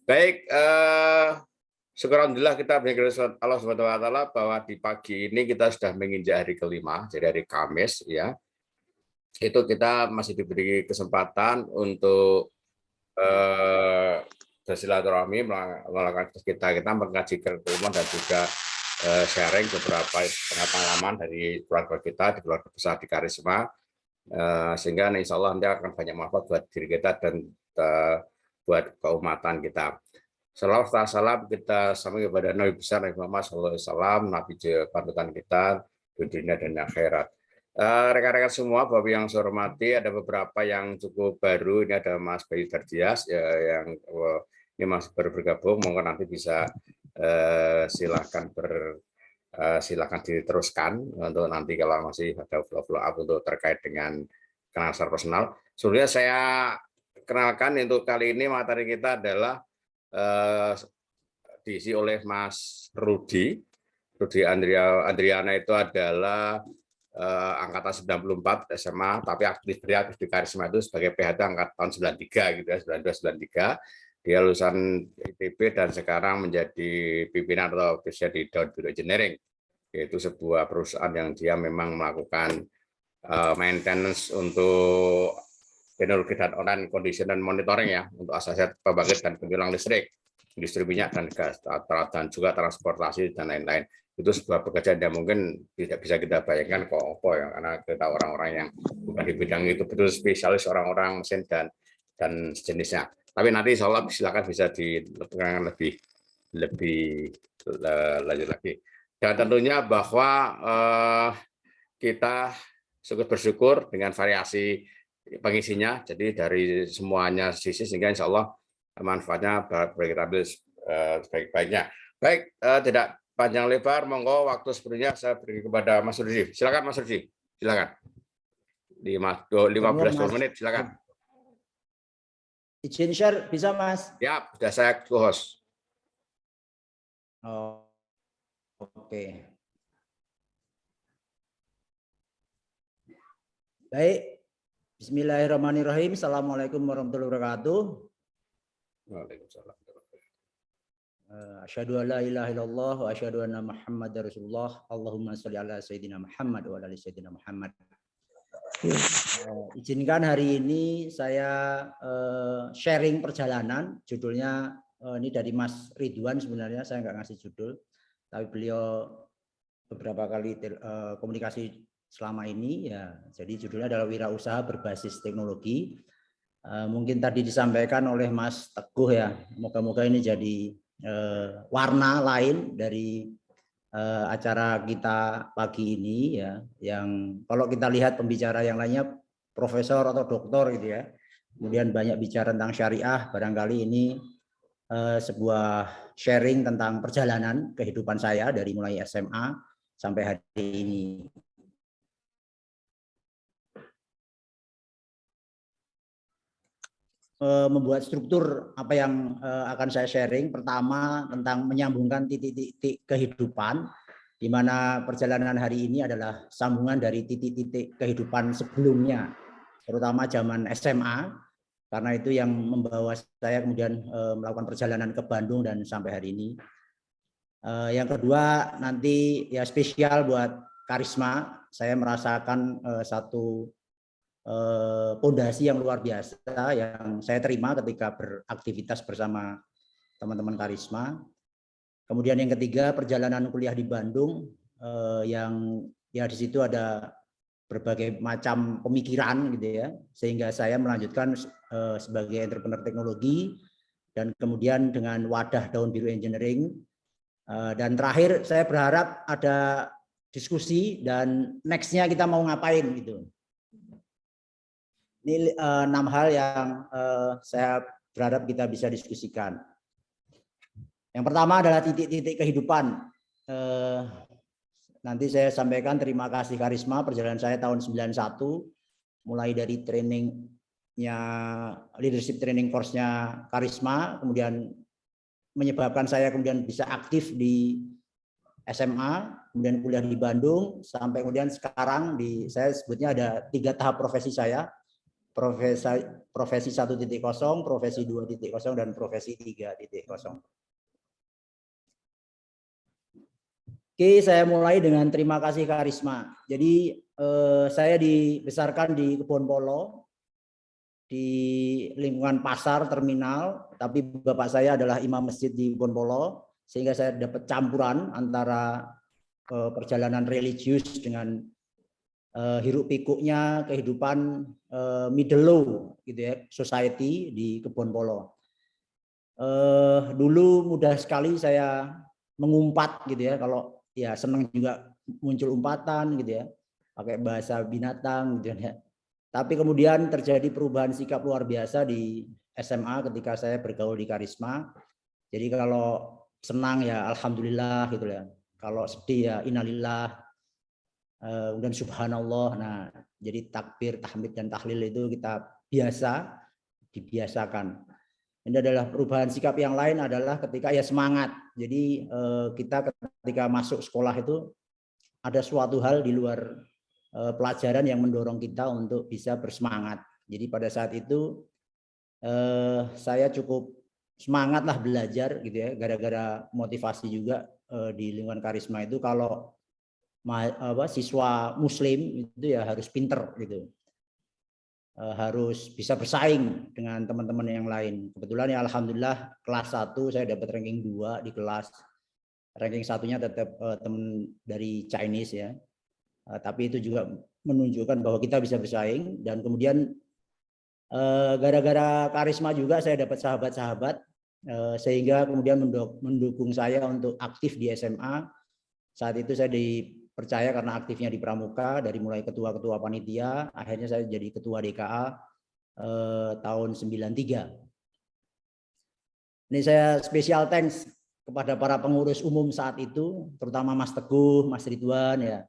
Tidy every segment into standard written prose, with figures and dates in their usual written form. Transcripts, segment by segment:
Baik, syukur alhamdulillah kita bersyukur Allah Subhanahu wa taala bahwa di pagi ini kita sudah menginjak hari kelima, jadi hari Kamis ya. Itu kita masih diberi kesempatan untuk bersilaturahmi, melakukan kita mengkaji keilmuan dan juga sharing beberapa pengalaman dari keluarga kita di keluarga besar di Karisma, sehingga insya Allah nanti akan banyak manfaat buat diri kita dan buat keumatan kita. Salawat salam kita sampaikan kepada Nabi besar Nabi Muhammad SAW, Nabi panutan kita di dunia dan akhirat. Rekan-rekan semua, Bapak yang saya hormati, ada beberapa yang cukup baru. Ini ada Mas Bayu Dardias yang ini masih baru bergabung. Monggo nanti bisa silakan diteruskan untuk nanti kalau masih ada follow up untuk terkait dengan kenal secara personal. Sebelumnya saya kenalkan untuk kali ini materi kita adalah diisi oleh Mas Rudi Andriana. Itu adalah angkatan 94 SMA, tapi aktif di Karisma itu sebagai PhD angkatan tahun 93 gitu ya, 92 93. Dia lulusan ITB dan sekarang menjadi pimpinan atau ofisial di Daun Biro Engineering, yaitu sebuah perusahaan yang dia memang melakukan maintenance untuk teknologi dan online condition dan monitoring ya, untuk aset pembangkit dan penjualan listrik, industri minyak dan gas, dan juga transportasi dan lain-lain. Itu sebuah pekerjaan yang mungkin tidak bisa kita bayangkan kok ya, karena kita orang-orang yang bukan di bidang itu, betul spesialis orang-orang mesin dan sejenisnya. Tapi nanti insya Allah silakan bisa diterangkan lebih lanjut lagi. Dan tentunya bahwa kita bersyukur dengan variasi pengisinya, jadi dari semuanya sisi, sehingga insya Allah manfaatnya bagi kita sebaik-baiknya. Baik, tidak panjang lebar, monggo waktu sebenarnya saya beri kepada Mas Rudi. Silakan Mas Rudi, silakan. 15 menit, silakan. Izin share bisa Mas? Ya, sudah saya co-host. Oh, oke. Baik. Bismillahirrahmanirrahim. Assalamualaikum warahmatullahi wabarakatuh. Waalaikumsalam. Asyhadu an la ilaha illallah wa asyhadu anna Muhammadar Rasulullah. Allahumma sholli ala sayyidina Muhammad wa ala ali sayyidina Muhammad. Izinkan hari ini saya sharing perjalanan. Judulnya ini dari Mas Ridwan, sebenarnya saya nggak ngasih judul, tapi beliau beberapa kali komunikasi selama ini ya. Jadi judulnya adalah wirausaha berbasis teknologi. Mungkin tadi disampaikan oleh Mas Teguh ya. Moga-moga ini jadi warna lain dari acara kita pagi ini ya, yang kalau kita lihat pembicara yang lainnya profesor atau doktor gitu ya, kemudian banyak bicara tentang syariah, barangkali ini sebuah sharing tentang perjalanan kehidupan saya dari mulai SMA sampai hari ini. Membuat struktur apa yang akan saya sharing. Pertama tentang menyambungkan titik-titik kehidupan, di mana perjalanan hari ini adalah sambungan dari titik-titik kehidupan sebelumnya, terutama zaman SMA, karena itu yang membawa saya kemudian melakukan perjalanan ke Bandung dan sampai hari ini. Yang kedua nanti ya spesial buat Karisma, saya merasakan satu pondasi yang luar biasa yang saya terima ketika beraktivitas bersama teman-teman Karisma. Kemudian yang ketiga perjalanan kuliah di Bandung, yang ya di situ ada berbagai macam pemikiran gitu ya, sehingga saya melanjutkan sebagai entrepreneur teknologi dan kemudian dengan wadah Daun Biru Engineering, dan terakhir saya berharap ada diskusi dan nextnya kita mau ngapain gitu. Ini 6 hal yang saya berharap kita bisa diskusikan. Yang pertama adalah titik-titik kehidupan. Nanti saya sampaikan terima kasih Karisma, perjalanan saya tahun 91, mulai dari trainingnya, leadership training course-nya Karisma, kemudian menyebabkan saya kemudian bisa aktif di SMA, kemudian kuliah di Bandung, sampai kemudian sekarang saya sebutnya ada 3 tahap profesi saya. profesi 1.0, profesi 2.0, dan profesi 3.0. Oke, saya mulai dengan terima kasih Karisma. Jadi saya dibesarkan di Kebon Polo, di lingkungan pasar terminal, tapi bapak saya adalah imam masjid di Kebon Polo, sehingga saya dapat campuran antara perjalanan religius dengan hiruk pikuknya kehidupan middle low gitu ya, society di Kebon Polo. Dulu mudah sekali saya mengumpat gitu ya, kalau ya senang juga muncul umpatan gitu ya, pakai bahasa binatang gitu ya. Tapi kemudian terjadi perubahan sikap luar biasa di SMA ketika saya bergaul di Karisma. Jadi kalau senang ya alhamdulillah gitu ya. Kalau sedih ya innalillah dan subhanallah. Nah, jadi takbir, tahmid dan tahlil itu kita dibiasakan. Ini adalah perubahan sikap yang lain adalah ketika ya semangat. Jadi kita ketika masuk sekolah itu ada suatu hal di luar pelajaran yang mendorong kita untuk bisa bersemangat. Jadi pada saat itu saya cukup semangat lah belajar gitu ya, gara-gara motivasi juga di lingkungan Karisma itu kalau siswa muslim itu ya harus pinter gitu. Harus bisa bersaing dengan teman-teman yang lain. Kebetulan ya alhamdulillah kelas 1 saya dapat ranking 2 di kelas. Ranking satunya tetap teman dari Chinese ya. Tapi itu juga menunjukkan bahwa kita bisa bersaing, dan kemudian gara-gara Karisma juga saya dapat sahabat-sahabat sehingga kemudian mendukung saya untuk aktif di SMA. Saat itu saya dipercaya karena aktifnya di Pramuka, dari mulai ketua-ketua panitia, akhirnya saya jadi ketua DKA tahun 93. Ini saya special thanks kepada para pengurus umum saat itu, terutama Mas Teguh, Mas Ridwan ya,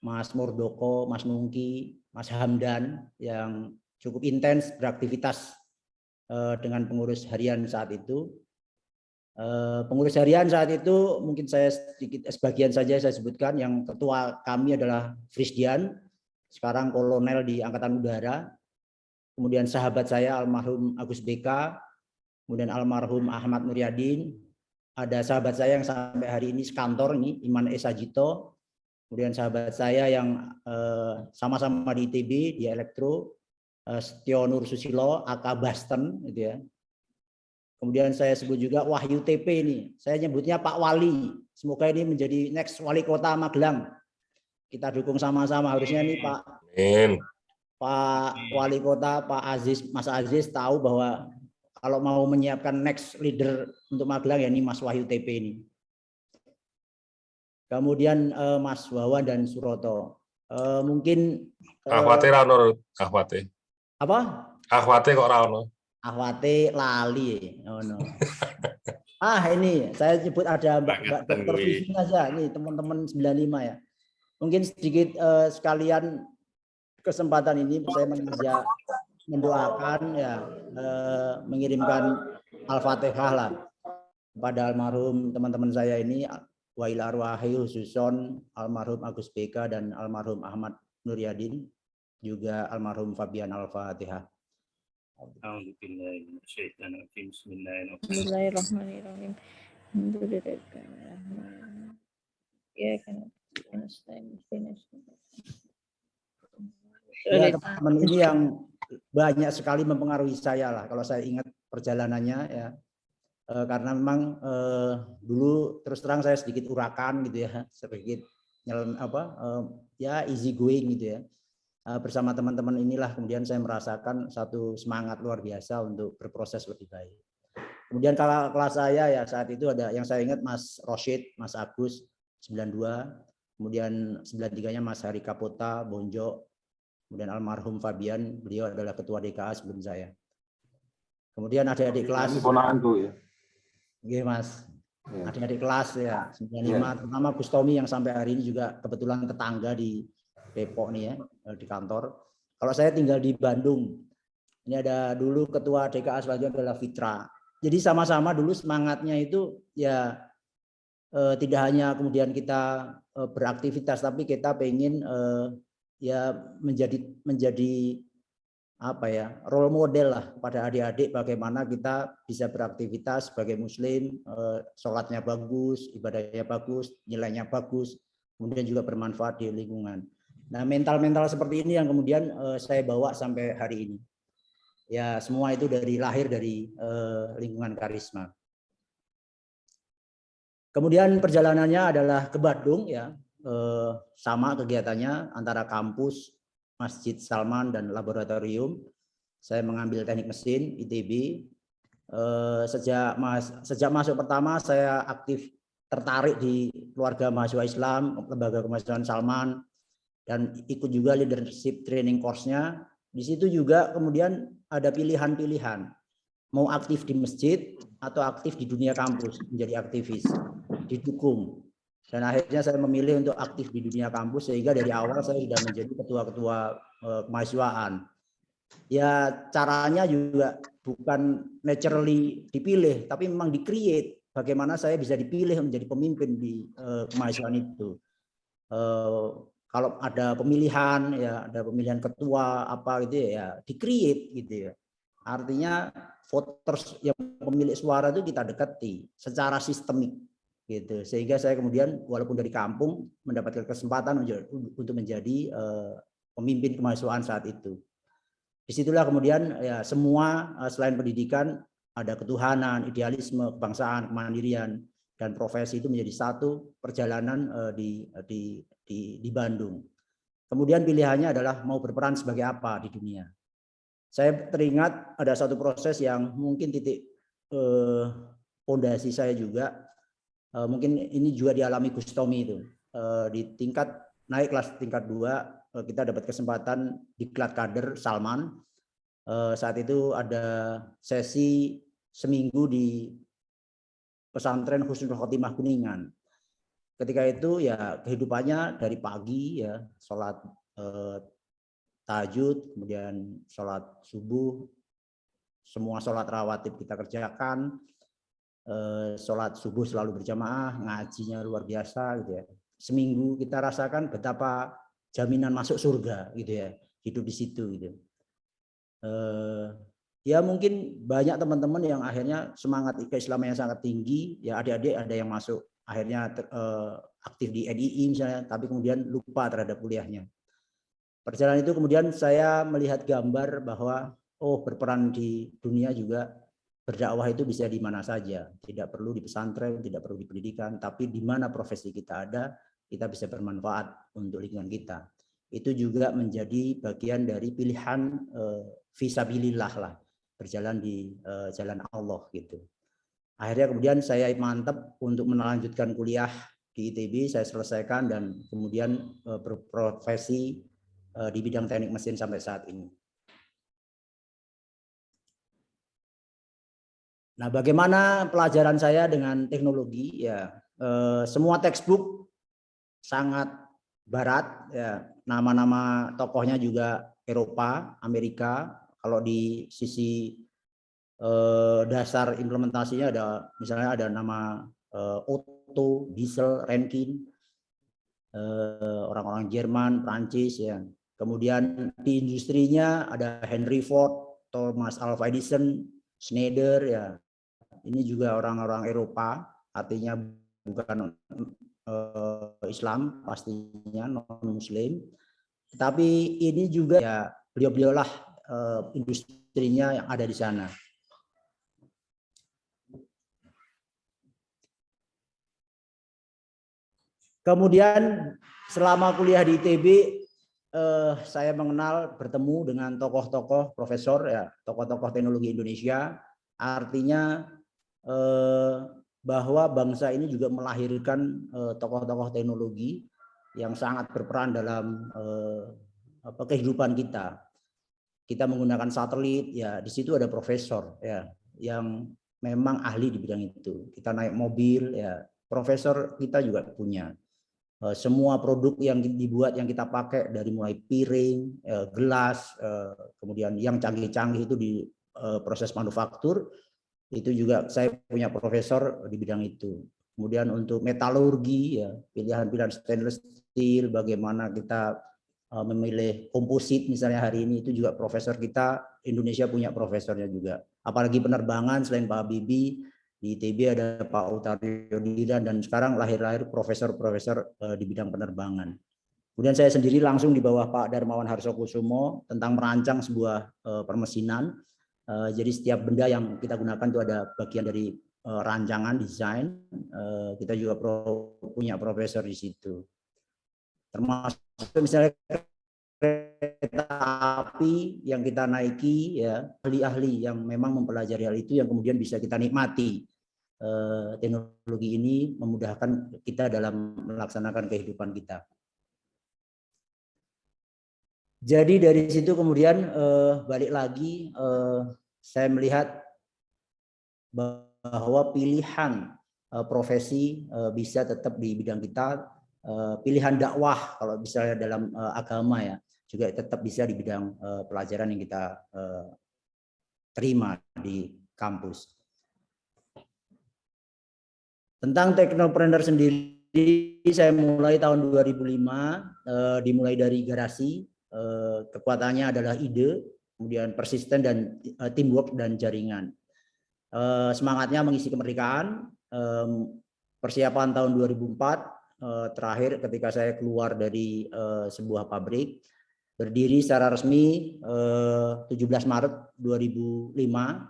Mas Murdoko, Mas Nungki, Mas Hamdan yang cukup intens beraktivitas dengan pengurus harian saat itu. Pengurus harian saat itu mungkin saya sedikit sebagian saja saya sebutkan. Yang ketua kami adalah Frisdian, sekarang kolonel di Angkatan Udara. Kemudian sahabat saya almarhum Agus BK, kemudian almarhum Ahmad Nuryadin. Ada sahabat saya yang sampai hari ini sekantor ini, Iman Esa Jito. Kemudian sahabat saya yang sama-sama di ITB, di Elektro, Setio Nur Susilo, AK Basten gitu ya. Kemudian saya sebut juga Wahyu TP ini. Saya nyebutnya Pak Wali. Semoga ini menjadi next wali kota Magelang. Kita dukung sama-sama. Harusnya nih Pak Wali Kota, Pak Aziz, Mas Aziz tahu bahwa kalau mau menyiapkan next leader untuk Magelang ya ini Mas Wahyu TP ini. Kemudian Mas Wawan dan Suroto. Mungkin Ahwate Rano, Ahwate. Apa? Ahwate kok Rano. Ahwate lali. Oh no. Ini saya sebut ada Mbak Dr. Vivi aja nih, teman-teman 95 ya. Mungkin sedikit sekalian kesempatan ini saya mendoakan ya, mengirimkan Al-Fatihah lah kepada almarhum teman-teman saya ini, wa ila arwahi khususon almarhum Agus BK dan almarhum Ahmad Nuryadin, juga almarhum Fabian. Al-Fatihah. Bismillahirrahmanirrahim. Ya, teman-teman ini yang banyak sekali mempengaruhi saya lah kalau saya ingat perjalanannya ya. Karena memang dulu terus terang saya sedikit urakan gitu ya, sedikit ya easy going gitu ya. Bersama teman-teman inilah kemudian saya merasakan satu semangat luar biasa untuk berproses lebih baik. Kemudian kalau kelas saya ya saat itu ada yang saya ingat Mas Roshid, Mas Agus 92, kemudian 93-nya Mas Hari Kapota, Bonjo, kemudian almarhum Fabian, beliau adalah ketua DKA sebelum saya. Kemudian adik-adik kelas. Ponakanku ya. Iya Mas. Adik-adik kelas ya 95, terutama Gus Tommy yang sampai hari ini juga kebetulan tetangga di Depok nih ya, di kantor. Kalau saya tinggal di Bandung. Ini ada dulu ketua DKA selanjutnya adalah Fitra. Jadi sama-sama dulu semangatnya itu ya tidak hanya kemudian kita beraktivitas, tapi kita pengen ya menjadi role model lah pada adik-adik bagaimana kita bisa beraktivitas sebagai muslim, sholatnya bagus, ibadahnya bagus, nilainya bagus, kemudian juga bermanfaat di lingkungan. Nah, mental-mental seperti ini yang kemudian saya bawa sampai hari ini. Ya, semua itu lahir dari lingkungan Karisma. Kemudian perjalanannya adalah ke Bandung, ya, sama kegiatannya antara kampus, Masjid Salman dan laboratorium. Saya mengambil teknik mesin ITB. Sejak masuk pertama saya aktif tertarik di keluarga mahasiswa Islam, lembaga kemahasiswaan Salman, dan ikut juga leadership training course-nya. Di situ juga kemudian ada pilihan-pilihan, mau aktif di masjid atau aktif di dunia kampus, menjadi aktivis, didukung. Dan akhirnya saya memilih untuk aktif di dunia kampus, sehingga dari awal saya sudah menjadi ketua-ketua kemahasiswaan. Ya, caranya juga bukan naturally dipilih, tapi memang di-create bagaimana saya bisa dipilih menjadi pemimpin di kemahasiswaan itu. Kalau ada pemilihan, ya ada pemilihan ketua apa gitu ya, di-create gitu ya. Artinya voters yang pemilik suara itu kita dekati secara sistemik gitu, sehingga saya kemudian walaupun dari kampung mendapatkan kesempatan untuk menjadi pemimpin kemahasiswaan saat itu. Disitulah kemudian ya semua selain pendidikan ada ketuhanan, idealisme, kebangsaan, kemandirian, dan profesi itu menjadi satu perjalanan di Bandung. Kemudian pilihannya adalah mau berperan sebagai apa di dunia. Saya teringat ada satu proses yang mungkin titik fondasi saya juga. Mungkin ini juga dialami Gus Tommy itu. Di naik kelas tingkat 2, kita dapat kesempatan di Diklat Kader Salman. Saat itu ada sesi seminggu di pesantren Husnul Khotimah Kuningan. Ketika itu ya kehidupannya dari pagi ya sholat tahajud, kemudian sholat subuh, semua sholat rawatib kita kerjakan. Sholat subuh selalu berjamaah, ngajinya luar biasa gitu ya. Seminggu kita rasakan betapa jaminan masuk surga gitu ya, hidup di situ gitu. Ya mungkin banyak teman-teman yang akhirnya semangat keislamannya sangat tinggi, ya adik-adik ada yang masuk akhirnya aktif di NII misalnya, tapi kemudian lupa terhadap kuliahnya. Perjalanan itu kemudian saya melihat gambar bahwa berperan di dunia juga berdakwah itu bisa di mana saja, tidak perlu di pesantren, tidak perlu di pendidikan, tapi di mana profesi kita ada, kita bisa bermanfaat untuk lingkungan kita. Itu juga menjadi bagian dari pilihan fisabilillah lah, berjalan di jalan Allah gitu. Akhirnya kemudian saya mantap untuk melanjutkan kuliah di ITB, saya selesaikan dan kemudian berprofesi di bidang teknik mesin sampai saat ini. Nah, bagaimana pelajaran saya dengan teknologi? Ya, semua textbook sangat barat. Ya, nama-nama tokohnya juga Eropa, Amerika. Kalau di sisi dasar implementasinya ada, misalnya ada nama Otto, Diesel, Rankine, orang-orang Jerman, Prancis. Ya. Kemudian di industrinya ada Henry Ford, Thomas Alva Edison, Schneider. Ya. Ini juga orang-orang Eropa, artinya bukan Islam, pastinya non-Muslim. Tetapi ini juga ya beliau-beliaulah industrinya yang ada di sana. Kemudian selama kuliah di ITB, saya bertemu dengan tokoh-tokoh profesor, ya tokoh-tokoh teknologi Indonesia. Artinya bahwa bangsa ini juga melahirkan tokoh-tokoh teknologi yang sangat berperan dalam kehidupan kita. Kita menggunakan satelit, ya di situ ada profesor ya yang memang ahli di bidang itu. Kita naik mobil, ya profesor kita juga punya. Semua produk yang dibuat, yang kita pakai dari mulai piring, gelas, kemudian yang canggih-canggih itu di proses manufaktur. Itu juga saya punya profesor di bidang itu. Kemudian untuk metalurgi, ya pilihan-pilihan stainless steel, bagaimana kita memilih komposit misalnya hari ini, itu juga profesor kita, Indonesia punya profesornya juga. Apalagi penerbangan, selain Pak Habibie, di ITB ada Pak Utario Dilan, dan sekarang lahir-lahir profesor-profesor di bidang penerbangan. Kemudian saya sendiri langsung di bawah Pak Darmawan Harsokusumo tentang merancang sebuah permesinan. Jadi setiap benda yang kita gunakan itu ada bagian dari rancangan, desain. Kita juga punya profesor di situ. Termasuk misalnya kereta api yang kita naiki, ya, ahli-ahli yang memang mempelajari hal itu yang kemudian bisa kita nikmati. Teknologi ini memudahkan kita dalam melaksanakan kehidupan kita. Jadi dari situ kemudian balik lagi, saya melihat bahwa pilihan profesi bisa tetap di bidang kita, pilihan dakwah kalau misalnya dalam agama ya, juga tetap bisa di bidang pelajaran yang kita terima di kampus. Tentang teknopreneur sendiri, saya mulai tahun 2005, dimulai dari garasi. Kekuatannya adalah ide, kemudian persisten dan teamwork dan jaringan. Semangatnya mengisi kemerdekaan. Persiapan tahun 2004, terakhir ketika saya keluar dari sebuah pabrik, berdiri secara resmi 17 Maret 2005.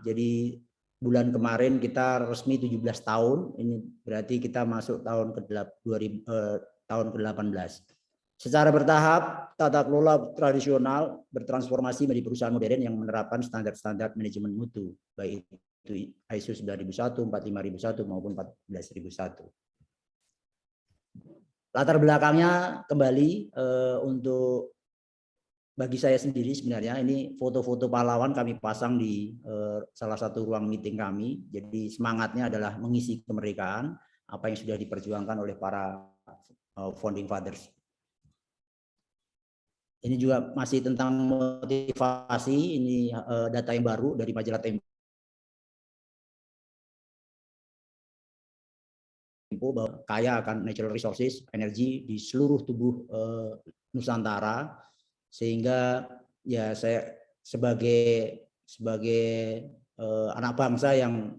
Jadi bulan kemarin kita resmi 17 tahun. Ini berarti kita masuk tahun ke-18. Secara bertahap, tata kelola tradisional bertransformasi menjadi perusahaan modern yang menerapkan standar-standar manajemen mutu, baik itu ISO 9001, 45001 maupun 14001. Latar belakangnya kembali untuk bagi saya sendiri sebenarnya ini foto-foto pahlawan kami pasang di salah satu ruang meeting kami. Jadi semangatnya adalah mengisi kemerdekaan, apa yang sudah diperjuangkan oleh para founding fathers. Ini juga masih tentang motivasi. Ini data yang baru dari majalah Tempo bahwa kaya akan natural resources, energi di seluruh tubuh Nusantara, sehingga ya saya sebagai anak bangsa yang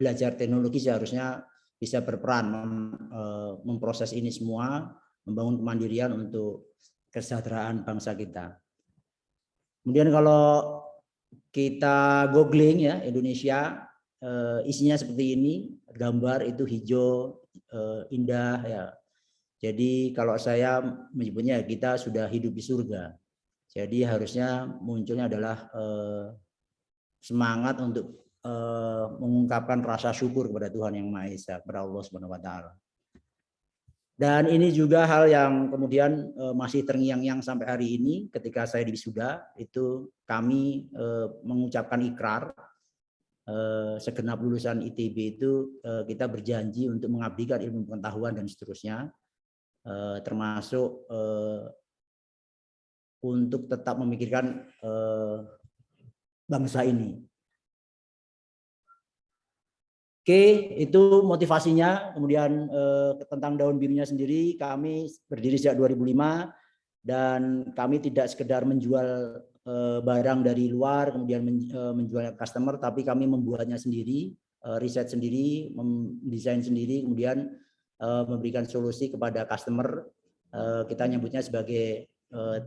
belajar teknologi seharusnya bisa berperan memproses ini semua, membangun kemandirian untuk kesejahteraan bangsa kita. Kemudian kalau kita googling ya Indonesia, isinya seperti ini, gambar itu hijau, indah ya. Jadi kalau saya menyebutnya kita sudah hidup di surga. Jadi harusnya munculnya adalah semangat untuk mengungkapkan rasa syukur kepada Tuhan Yang Maha Esa, kepada Allah Subhanahu wa taala. Dan ini juga hal yang kemudian masih terngiang-ngiang sampai hari ini. Ketika saya di wisuda, itu kami mengucapkan ikrar, segenap lulusan ITB itu kita berjanji untuk mengabdikan ilmu pengetahuan dan seterusnya, termasuk untuk tetap memikirkan bangsa ini. Oke, itu motivasinya. Kemudian tentang daun birunya sendiri, kami berdiri sejak 2005 dan kami tidak sekedar menjual barang dari luar kemudian menjualnya ke customer, tapi kami membuatnya sendiri, riset sendiri, mendesain sendiri, kemudian memberikan solusi kepada customer. Kita nyebutnya sebagai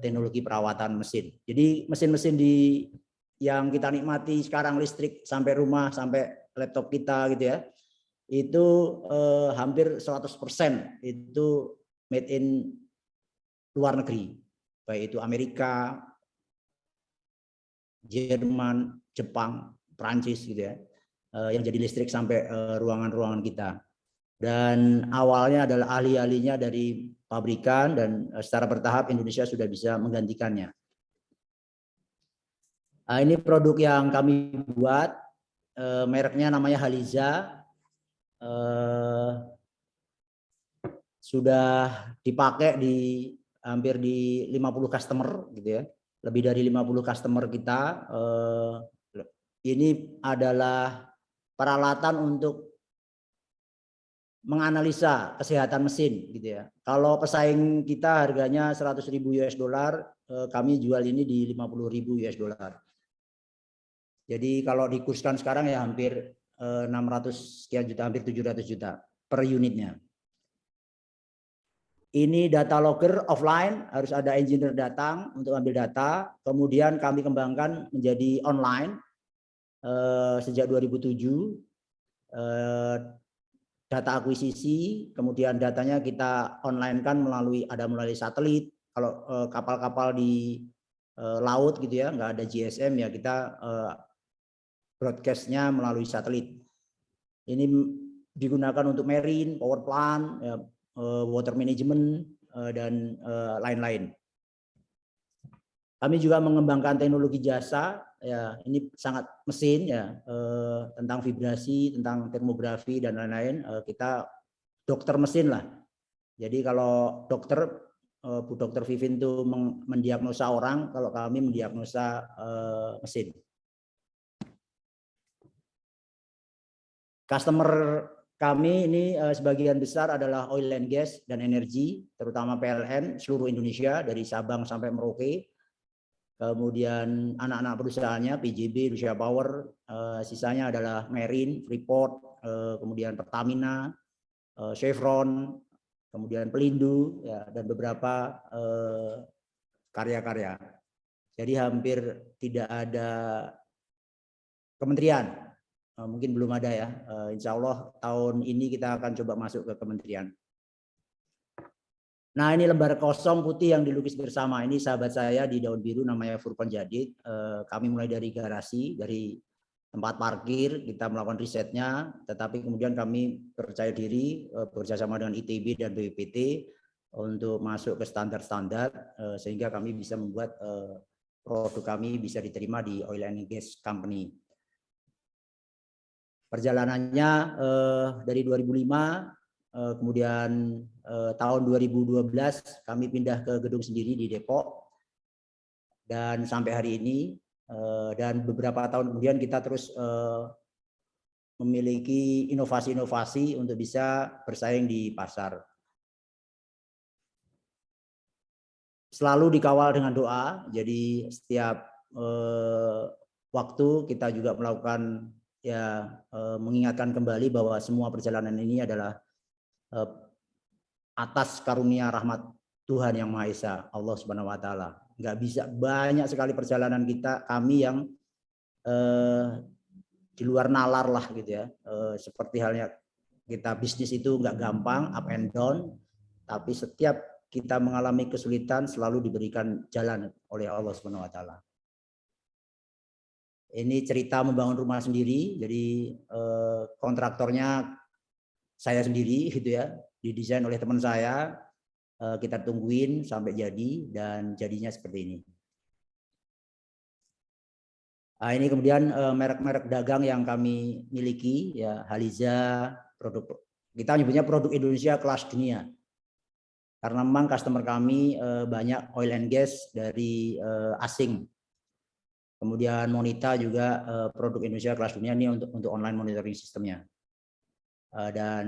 teknologi perawatan mesin. Jadi mesin-mesin yang kita nikmati sekarang listrik sampai rumah, sampai laptop kita gitu ya, itu hampir 100% itu made in luar negeri, baik itu Amerika, Jerman, Jepang, Prancis gitu ya, yang jadi listrik sampai ruangan-ruangan kita. Dan awalnya adalah ahli-ahlinya dari pabrikan dan secara bertahap Indonesia sudah bisa menggantikannya. Nah, ini produk yang kami buat, mereknya namanya Haliza, sudah dipakai di hampir di 50 customer gitu ya, lebih dari 50 customer kita. Ini adalah peralatan untuk menganalisa kesehatan mesin gitu ya. Kalau pesaing kita harganya 100.000 US dollar, kami jual ini di 50.000 US dollar. Jadi kalau dikurskan sekarang ya hampir 600 sekian juta, hampir 700 juta per unitnya. Ini data logger offline, harus ada engineer datang untuk ambil data. Kemudian kami kembangkan menjadi online sejak 2007. Data akuisisi, kemudian datanya kita online kan melalui satelit. Kalau kapal-kapal di laut gitu ya, nggak ada GSM ya, kita broadcastnya melalui satelit. Ini digunakan untuk marine, power plant, ya, water management, dan lain-lain. Kami juga mengembangkan teknologi jasa, ya ini sangat mesin ya, tentang vibrasi, tentang termografi dan lain-lain. Kita dokter mesin lah. Jadi kalau dokter, Bu Dokter Vivin itu mendiagnosa orang, kalau kami mendiagnosa mesin. Customer kami ini sebagian besar adalah oil and gas dan energi, terutama PLN seluruh Indonesia dari Sabang sampai Merauke. Kemudian anak-anak perusahaannya PJB, Indonesia Power, sisanya adalah Marine, Freeport, kemudian Pertamina, Chevron, kemudian Pelindo, ya, dan beberapa karya-karya. Jadi hampir tidak ada kementerian, mungkin belum ada ya. Insya Allah tahun ini kita akan coba masuk ke kementerian. Nah ini lembar kosong putih yang dilukis bersama, ini sahabat saya di Daun Biru namanya Furqan Jadid. Kami mulai dari garasi, dari tempat parkir, kita melakukan risetnya, tetapi kemudian kami percaya diri bekerjasama dengan ITB dan BPPT untuk masuk ke standar-standar, sehingga kami bisa membuat produk kami bisa diterima di Oil and Gas Company. Perjalanannya dari 2005, kemudian tahun 2012 kami pindah ke gedung sendiri di Depok, dan sampai hari ini, dan beberapa tahun kemudian kita terus memiliki inovasi-inovasi untuk bisa bersaing di pasar. Selalu dikawal dengan doa, jadi setiap waktu kita juga melakukan ya mengingatkan kembali bahwa semua perjalanan ini adalah atas karunia rahmat Tuhan Yang Maha Esa, Allah Subhanahu Wa Taala. Nggak bisa, banyak sekali perjalanan kami yang di luar nalar lah gitu ya. Seperti halnya kita bisnis itu nggak gampang, up and down, tapi setiap kita mengalami kesulitan selalu diberikan jalan oleh Allah Subhanahu Wa Taala. Ini cerita membangun rumah sendiri, jadi kontraktornya saya sendiri gitu ya, didesain oleh teman saya, kita tungguin sampai jadi, dan jadinya seperti ini. Nah, ini kemudian merek-merek dagang yang kami miliki, ya Haliza, produk kita nyebutnya produk Indonesia kelas dunia, karena memang customer kami banyak oil and gas dari asing. Kemudian Monita juga produk Indonesia kelas dunia ini untuk online monitoring sistemnya. Dan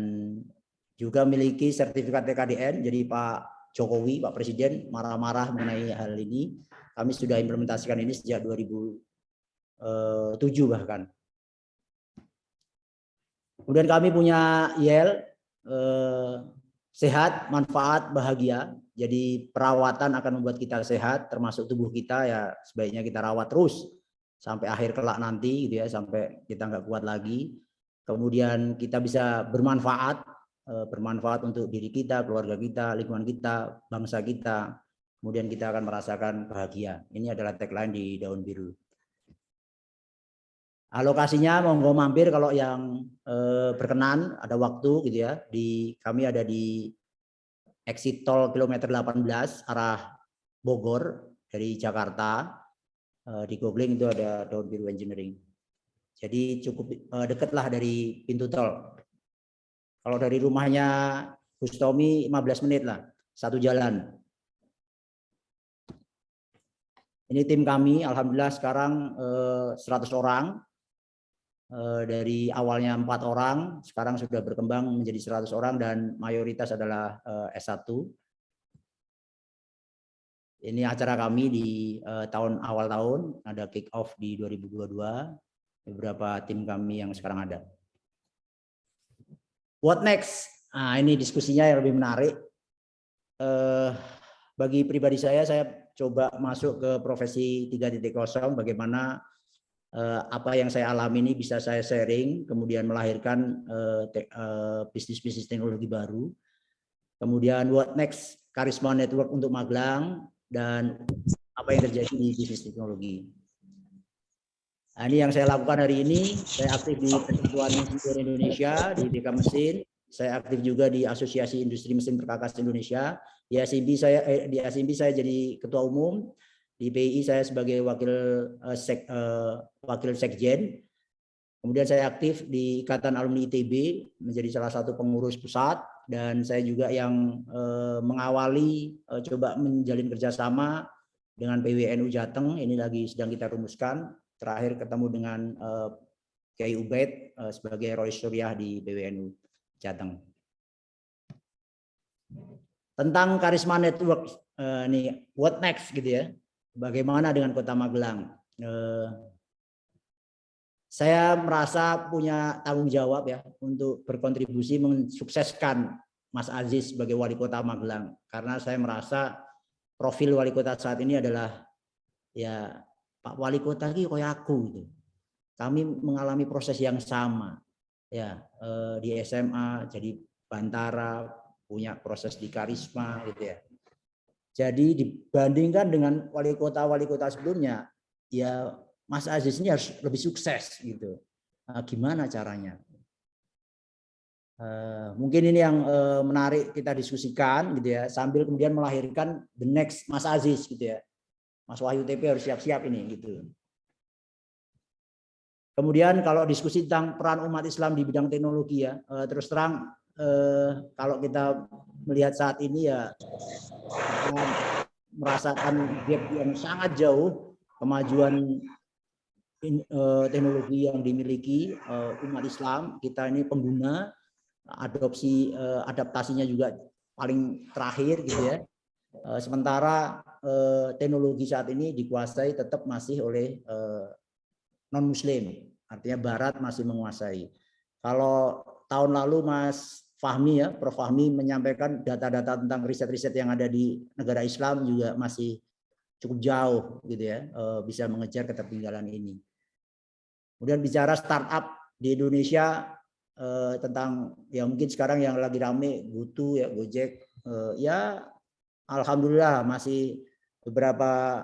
juga memiliki sertifikat TKDN, jadi Pak Jokowi, Pak Presiden marah-marah mengenai hal ini. Kami sudah implementasikan ini sejak 2007 bahkan. Kemudian kami punya YEL, sehat, manfaat, bahagia. Jadi perawatan akan membuat kita sehat, termasuk tubuh kita ya sebaiknya kita rawat terus sampai akhir kelak nanti gitu ya, sampai kita nggak kuat lagi. Kemudian kita bisa bermanfaat untuk diri kita, keluarga kita, lingkungan kita, bangsa kita. Kemudian kita akan merasakan bahagia. Ini adalah tagline di Daun Biru. Alokasinya monggo mampir kalau yang berkenan, ada waktu gitu ya. Kami ada di exit tol kilometer 18 arah Bogor dari Jakarta. Di googling itu ada Daun Biru Engineering. Jadi cukup dekatlah dari pintu tol. Kalau dari rumahnya Gus Tommy 15 menit lah, satu jalan. Ini tim kami, alhamdulillah sekarang 100 orang. dari awalnya 4 orang, sekarang sudah berkembang menjadi 100 orang dan mayoritas adalah S1. Ini acara kami di awal tahun, ada kick off di 2022, beberapa tim kami yang sekarang ada. What next? Nah, ini diskusinya yang lebih menarik. Bagi pribadi saya coba masuk ke profesi 3.0, bagaimana apa yang saya alami ini bisa saya sharing, kemudian melahirkan bisnis-bisnis teknologi baru. Kemudian what next? Karisma Network untuk Magelang, dan apa yang terjadi di bisnis teknologi. Nah, ini yang saya lakukan hari ini. Saya aktif di Persatuan Insinyur Indonesia, di BK Mesin. Saya aktif juga di Asosiasi Industri Mesin Perkakas Indonesia. Di ASIMB saya jadi ketua umum. Di PII saya sebagai wakil sekjen. Kemudian saya aktif di Ikatan Alumni ITB menjadi salah satu pengurus pusat, dan saya juga yang mengawali coba menjalin kerjasama dengan PWNU Jateng. Ini lagi sedang kita rumuskan. Terakhir ketemu dengan Kiai Ubaid sebagai Rois Syuriah di PWNU Jateng. Tentang Karisma Network, nih what next gitu ya? Bagaimana dengan Kota Magelang? Saya merasa punya tanggung jawab ya untuk berkontribusi mensukseskan Mas Aziz sebagai wali kota Magelang, karena saya merasa profil wali kota saat ini adalah ya Pak Wali Kota ini kayak aku gitu. Kami mengalami proses yang sama ya, di SMA jadi Bantara, punya proses di Karisma gitu ya. Jadi dibandingkan dengan wali kota sebelumnya, ya Mas Aziz ini harus lebih sukses gitu. Nah, gimana caranya? Mungkin ini yang menarik kita diskusikan gitu ya, sambil kemudian melahirkan the next Mas Aziz gitu ya. Mas Wahyu TP harus siap-siap ini gitu. Kemudian kalau diskusi tentang peran umat Islam di bidang teknologi ya, terus terang kalau kita melihat saat ini ya merasakan gap yang sangat jauh kemajuan teknologi yang dimiliki umat Islam. Kita ini pengguna, adaptasinya juga paling terakhir gitu ya. Sementara teknologi saat ini dikuasai tetap masih oleh non Muslim, artinya Barat masih menguasai. Kalau tahun lalu Mas Fahmi ya, Prof Fahmi menyampaikan data-data tentang riset-riset yang ada di negara Islam juga masih cukup jauh gitu ya, bisa mengejar ketertinggalan ini. Kemudian bicara startup di Indonesia, tentang ya mungkin sekarang yang lagi rame GoTo ya, Gojek, ya alhamdulillah masih beberapa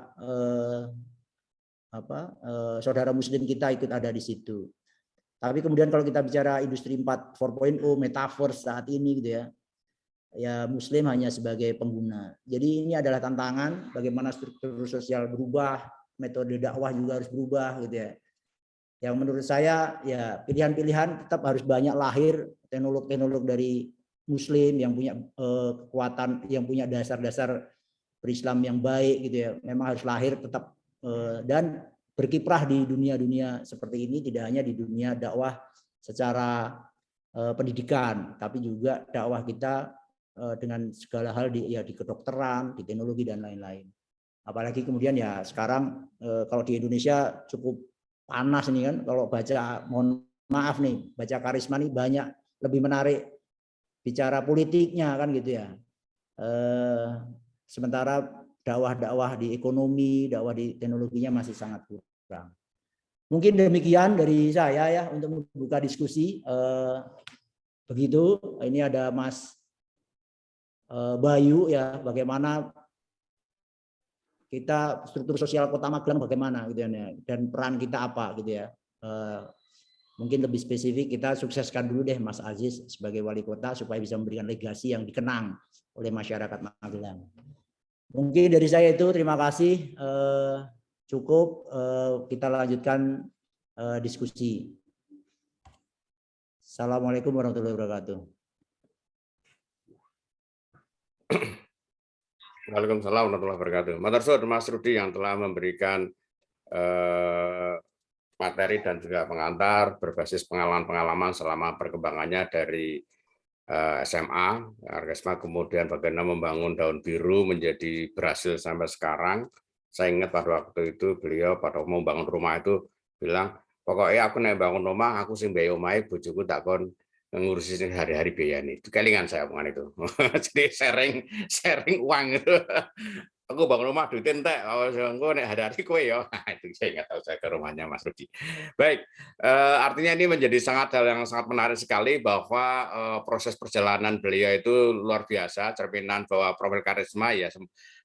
saudara Muslim kita ikut ada di situ. Tapi kemudian kalau kita bicara industri 4.0, metaverse saat ini gitu ya, ya Muslim hanya sebagai pengguna. Jadi ini adalah tantangan bagaimana struktur sosial berubah, metode dakwah juga harus berubah gitu ya. Yang menurut saya ya pilihan-pilihan tetap harus banyak lahir teknolog-teknolog dari Muslim yang punya kekuatan, yang punya dasar-dasar berislam yang baik gitu ya. Memang harus lahir tetap dan berkiprah di dunia-dunia seperti ini, tidak hanya di dunia dakwah secara pendidikan, tapi juga dakwah kita dengan segala hal di kedokteran, di teknologi dan lain-lain. Apalagi kemudian ya sekarang kalau di Indonesia cukup panas ini kan, kalau baca, mohon maaf nih, baca Karisma nih banyak lebih menarik bicara politiknya kan gitu ya. Sementara dakwah-dakwah di ekonomi, dakwah di teknologinya masih sangat kurang. Mungkin demikian dari saya ya untuk membuka diskusi. Begitu, ini ada Mas Bayu ya, bagaimana kita struktur sosial Kota Magelang bagaimana gitu ya, dan peran kita apa gitu ya. Mungkin lebih spesifik kita sukseskan dulu deh Mas Aziz sebagai wali kota supaya bisa memberikan legasi yang dikenang oleh masyarakat Magelang. Mungkin dari saya itu, terima kasih. Cukup, kita lanjutkan diskusi. Assalamualaikum warahmatullahi wabarakatuh. Waalaikumsalam warahmatullahi wabarakatuh. Matur suwun Mas Rudi yang telah memberikan materi dan juga pengantar berbasis pengalaman-pengalaman selama perkembangannya dari SMA, Karisma, kemudian bagaimana membangun Daun Biru menjadi berhasil sampai sekarang. Saya ingat pada waktu itu beliau pada membangun rumah itu bilang, pokoknya aku naik bangun rumah, aku sing biaya omahe, bojoku tak kon ngurusin hari-hari biaya ini. Itu kelingan saya omongan itu. Jadi sharing uang itu. Aku bangun rumah duit entek, engko nek hari-hari kowe ya. Itu saya nggak tahu saya ke rumahnya Mas Rudi. Baik, artinya ini menjadi hal yang sangat menarik sekali bahwa proses perjalanan beliau itu luar biasa, cerminan bahwa profil karisma ya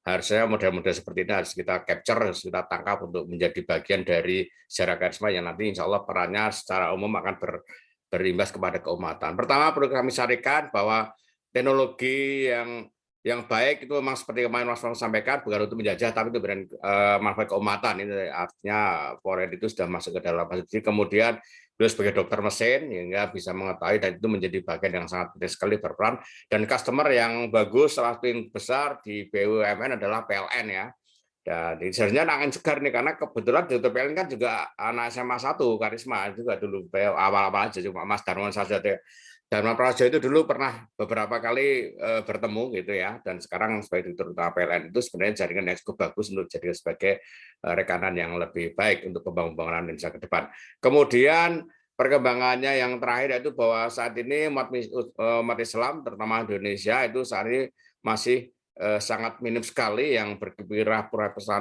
harusnya model-model seperti ini harus kita capture, harus kita tangkap untuk menjadi bagian dari sejarah karisma yang nanti insya Allah perannya secara umum akan berimbas kepada keumatan. Pertama perlu kami sampaikan bahwa teknologi yang baik itu memang seperti kemarin Mas Frank sampaikan bukan untuk menjajah tapi itu berikan manfaat keumatan. Ini artinya Pored itu sudah masuk ke dalam posisi. Kemudian beliau sebagai dokter mesin hingga bisa mengetahui dan itu menjadi bagian yang sangat penting sekali berperan. Dan customer yang bagus salah satu yang besar di BUMN adalah PLN ya. Dan sebenarnya angin segar nih karena kebetulan Dr. PLN kan juga anak SMA 1 Karisma juga dulu awal-awal aja cuma Mas Darman saja. Darman Prajo itu dulu pernah beberapa kali bertemu gitu ya, dan sekarang sebagai direktur utama PLN itu sebenarnya jaringan yang cukup bagus untuk jadi sebagai rekanan yang lebih baik untuk pembangunan Indonesia ke depan. Kemudian perkembangannya yang terakhir yaitu bahwa saat ini umat Islam terutama Indonesia itu saat ini masih sangat minim sekali yang berkira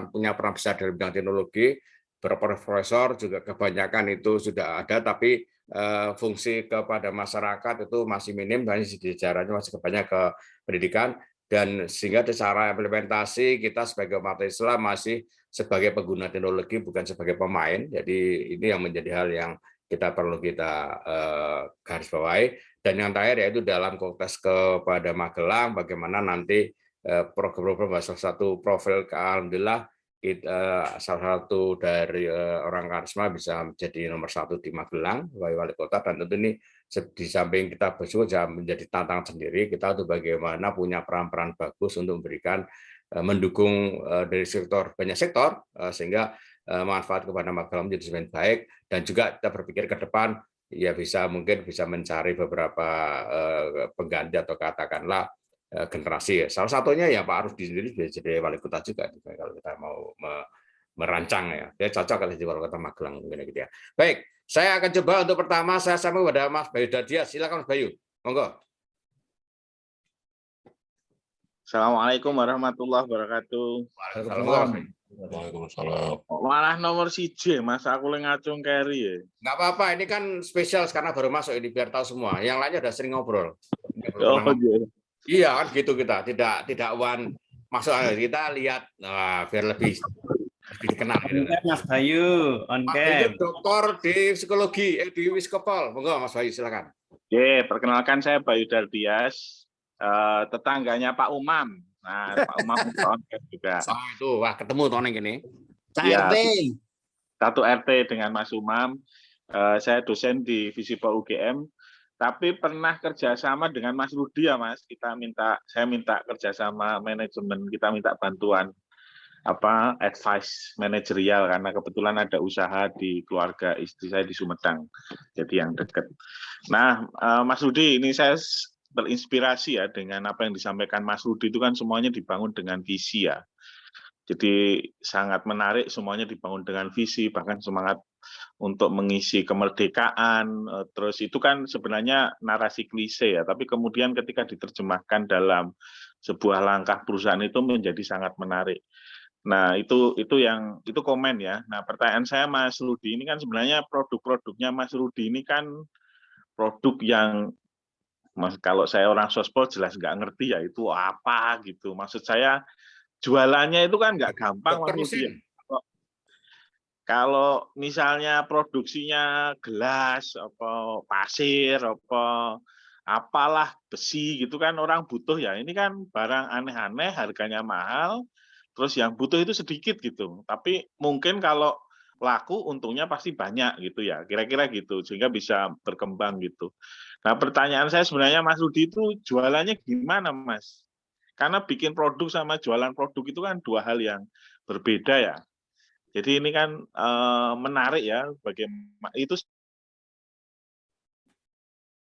punya peran besar dalam bidang teknologi. Berprofesor juga kebanyakan itu sudah ada, tapi fungsi kepada masyarakat itu masih minim dan sejarahnya masih banyak ke pendidikan, dan sehingga secara implementasi kita sebagai umat Islam masih sebagai pengguna teknologi bukan sebagai pemain. Jadi ini yang menjadi hal yang kita perlu garis bawahi. Dan yang terakhir yaitu dalam konteks kepada Magelang bagaimana nanti program-program salah satu profil alhamdulillah salah satu dari orang karisma bisa menjadi nomor 1 di Magelang sebagai wali kota, dan tentu ini di samping kita bersyukur menjadi tantangan sendiri kita untuk bagaimana punya peran-peran bagus untuk memberikan mendukung dari banyak sektor sehingga manfaat kepada Magelang menjadi semakin baik, dan juga kita berpikir ke depan ya mungkin bisa mencari beberapa pengganti atau katakanlah generasi. Salah satunya ya Pak Aruf sendiri jadi wali kota juga kalau kita mau merancang ya. Dia cocok kalau jadi wali kota Magelang mungkin gitu ya. Baik, saya akan coba untuk pertama saya sambung kepada Mas Bayu Dadia. Silakan Mas Bayu. Monggo. Assalamualaikum warahmatullahi wabarakatuh. Waalaikumsalam. Malah nomor siji, Mas, aku ngacung carry ya. Nggak apa-apa, ini kan spesial karena baru masuk ini biar tahu semua. Yang lainnya udah sering ngobrol. Iya kan gitu, kita tidak one masuk kita lihat biar lebih dikenal gitu. Mas Bayu, on cam. Doktor di psikologi di Wiskopol. Monggo Mas Bayu silakan. Oke, perkenalkan saya Bayu Dardias, tetangganya Pak Umam. Nah, Pak Umam on cam juga. Itu wah ketemu tahun ini. Ya, satu RT dengan Mas Umam. Saya dosen di Visipol UGM. Tapi pernah kerjasama dengan Mas Rudi ya Mas, saya minta kerjasama manajemen, kita minta bantuan advice manajerial karena kebetulan ada usaha di keluarga istri saya di Sumedang, jadi yang dekat. Nah Mas Rudi, ini saya terinspirasi ya dengan apa yang disampaikan Mas Rudi, itu kan semuanya dibangun dengan visi ya. Jadi sangat menarik, semuanya dibangun dengan visi, bahkan semangat untuk mengisi kemerdekaan. Terus itu kan sebenarnya narasi klise ya, tapi kemudian ketika diterjemahkan dalam sebuah langkah perusahaan itu menjadi sangat menarik. Nah, itu komen ya. Nah, pertanyaan saya Mas Rudi, ini kan sebenarnya produk-produknya Mas Rudi ini kan produk yang kalau saya orang sospol jelas nggak ngerti ya itu apa gitu. Maksud saya jualannya itu kan nggak gampang Mas Rudi. Kalau misalnya produksinya gelas, pasir, apalah besi gitu kan orang butuh ya. Ini kan barang aneh-aneh, harganya mahal, terus yang butuh itu sedikit gitu. Tapi mungkin kalau laku untungnya pasti banyak gitu ya. Kira-kira gitu sehingga bisa berkembang gitu. Nah, pertanyaan saya sebenarnya Mas Rudi itu jualannya gimana, Mas? Karena bikin produk sama jualan produk itu kan dua hal yang berbeda ya. Jadi ini kan menarik ya, bagaimana itu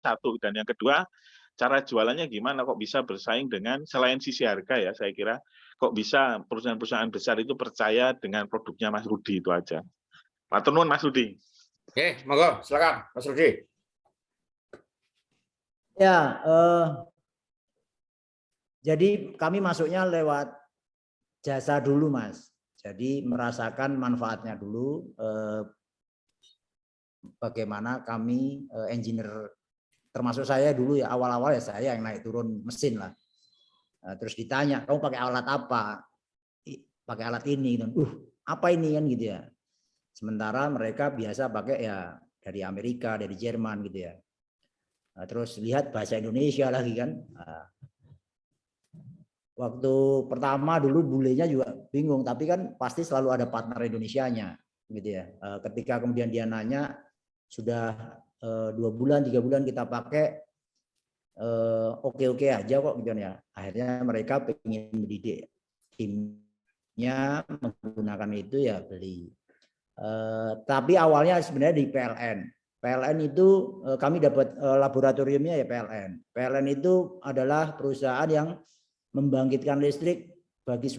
satu, dan yang kedua cara jualannya gimana kok bisa bersaing dengan selain sisi harga ya, saya kira kok bisa perusahaan-perusahaan besar itu percaya dengan produknya Mas Rudi itu aja. Matur nuwun Mas Rudi. Oke, monggo silakan Mas Rudi. Ya, jadi kami masuknya lewat jasa dulu, Mas. Jadi merasakan manfaatnya dulu, bagaimana kami engineer, termasuk saya dulu ya, awal-awal ya saya yang naik turun mesin lah. Terus ditanya, kamu pakai alat apa? Pakai alat ini, dan apa ini kan gitu ya. Sementara mereka biasa pakai ya dari Amerika, dari Jerman gitu ya. Terus lihat bahasa Indonesia lagi kan. Waktu pertama dulu bulenya juga bingung, tapi kan pasti selalu ada partner Indonesianya gitu ya. Ketika kemudian dia nanya, sudah 2 bulan 3 bulan kita pakai, oke aja kok gitu ya. Akhirnya mereka pengen mendidik timnya menggunakan itu ya beli. Tapi awalnya sebenarnya di PLN. PLN itu kami dapat laboratoriumnya ya PLN. PLN itu adalah perusahaan yang membangkitkan listrik bagi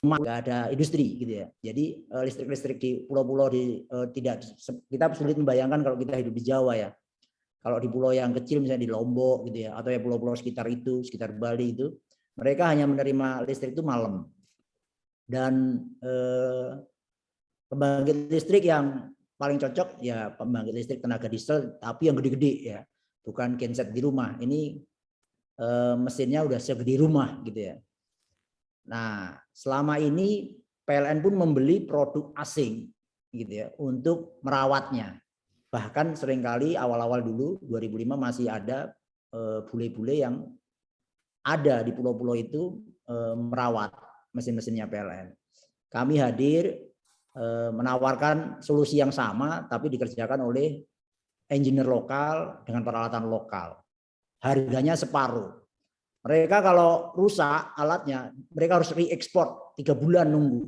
nggak ada industri gitu ya. Jadi listrik-listrik di pulau-pulau tidak, kita sulit membayangkan kalau kita hidup di Jawa ya. Kalau di pulau yang kecil misalnya di Lombok gitu ya, atau ya pulau-pulau sekitar itu, sekitar Bali itu, mereka hanya menerima listrik itu malam. Dan pembangkit listrik yang paling cocok ya pembangkit listrik tenaga diesel, tapi yang gede-gede ya, bukan genset di rumah. Ini mesinnya udah segede rumah gitu ya. Nah, selama ini PLN pun membeli produk asing gitu ya untuk merawatnya. Bahkan seringkali awal-awal dulu 2005 masih ada bule-bule yang ada di pulau-pulau itu merawat mesin-mesinnya PLN. Kami hadir menawarkan solusi yang sama tapi dikerjakan oleh engineer lokal dengan peralatan lokal. Harganya separuh. Mereka kalau rusak alatnya, mereka harus re-ekspor 3 bulan nunggu.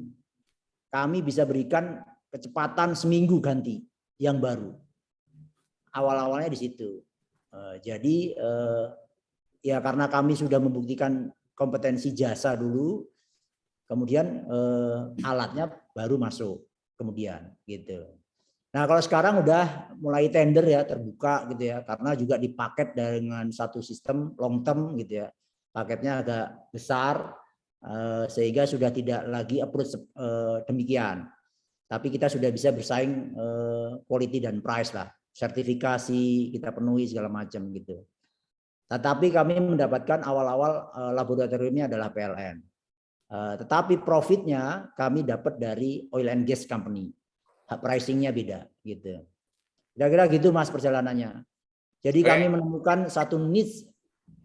Kami bisa berikan kecepatan seminggu ganti yang baru. Awal-awalnya di situ. Jadi ya karena kami sudah membuktikan kompetensi jasa dulu, kemudian alatnya baru masuk kemudian gitu. Nah kalau sekarang udah mulai tender ya, terbuka gitu ya, karena juga dipaket dengan satu sistem long term gitu ya. Paketnya agak besar sehingga sudah tidak lagi approach demikian. Tapi kita sudah bisa bersaing quality dan price lah. Sertifikasi kita penuhi segala macam gitu. Tetapi kami mendapatkan awal-awal laboratoriumnya adalah PLN. Tetapi profitnya kami dapat dari oil and gas company. Pricingnya beda gitu. Kira-kira gitu Mas perjalanannya. Jadi kami menemukan satu niche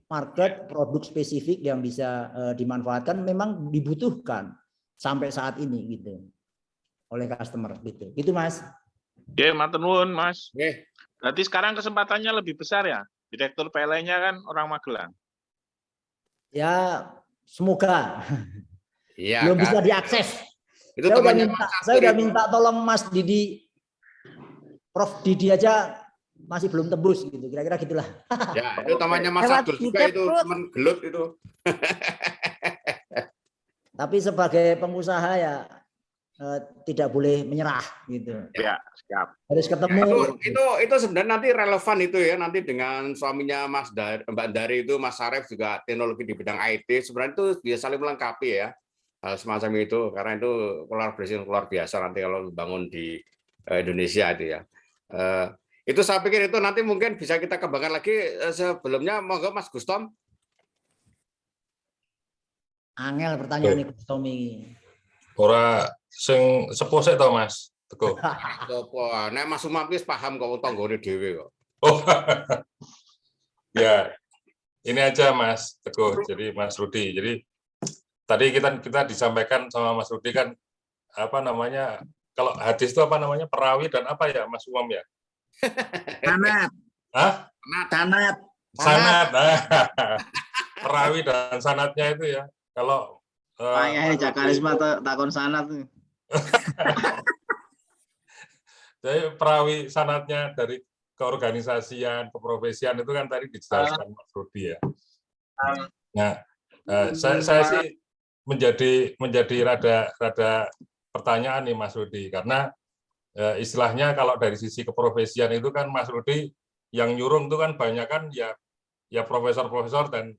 market produk spesifik yang bisa dimanfaatkan, memang dibutuhkan sampai saat ini gitu oleh customer gitu. Gitu Mas. Oke, matur nuwun Mas. Oke. Berarti sekarang kesempatannya lebih besar ya. Direktur PLN-nya kan orang Magelang. Ya, semoga. Iya, Belum kan? bisa diakses. Itu saya udah minta tolong Mas Didi, Prof Didi aja masih belum tembus gitu. Kira-kira gitulah. Ya, itu temannya Mas Abdul juga itu, teman gelut itu. Tapi sebagai pengusaha ya tidak boleh menyerah gitu. Ya, siap. Harus ketemu. Itu sebenarnya nanti relevan itu ya, nanti dengan suaminya Mbak Dari itu Mas Saref juga teknologi di bidang IT, sebenarnya itu bisa saling melengkapi ya. Hal semacam itu, karena itu kolaborasi luar biasa nanti kalau dibangun di Indonesia itu ya. Itu saya pikir itu nanti mungkin bisa kita kembangkan lagi. Sebelumnya monggo Mas Gustom. Angel pertanyaan nih Gustom ini. Ora sing sepuh sik to Mas Teguh. Apa? Nek Mas Umam wis paham kok tanggane dhewe kok. Oh. Ya. Ini aja Mas Teguh. Jadi Mas Rudi. Jadi tadi kita disampaikan sama Mas Rudi kan apa namanya? Kalau hadis itu apa namanya? Perawi dan apa ya Mas Umam ya? Sanad. Hah? Sanat. Sanat. Perawi dan sanatnya itu ya. Kalau Payah Jak Karisma takon sanat. jadi perawi sanatnya dari keorganisasian, keprofesian itu kan tadi dijelaskan Mas Rudi ya. Nah, saya sih menjadi rada pertanyaan nih Mas Rudi, karena istilahnya kalau dari sisi keprofesian itu kan Mas Rudi yang nyurung itu kan banyak kan ya profesor-profesor, dan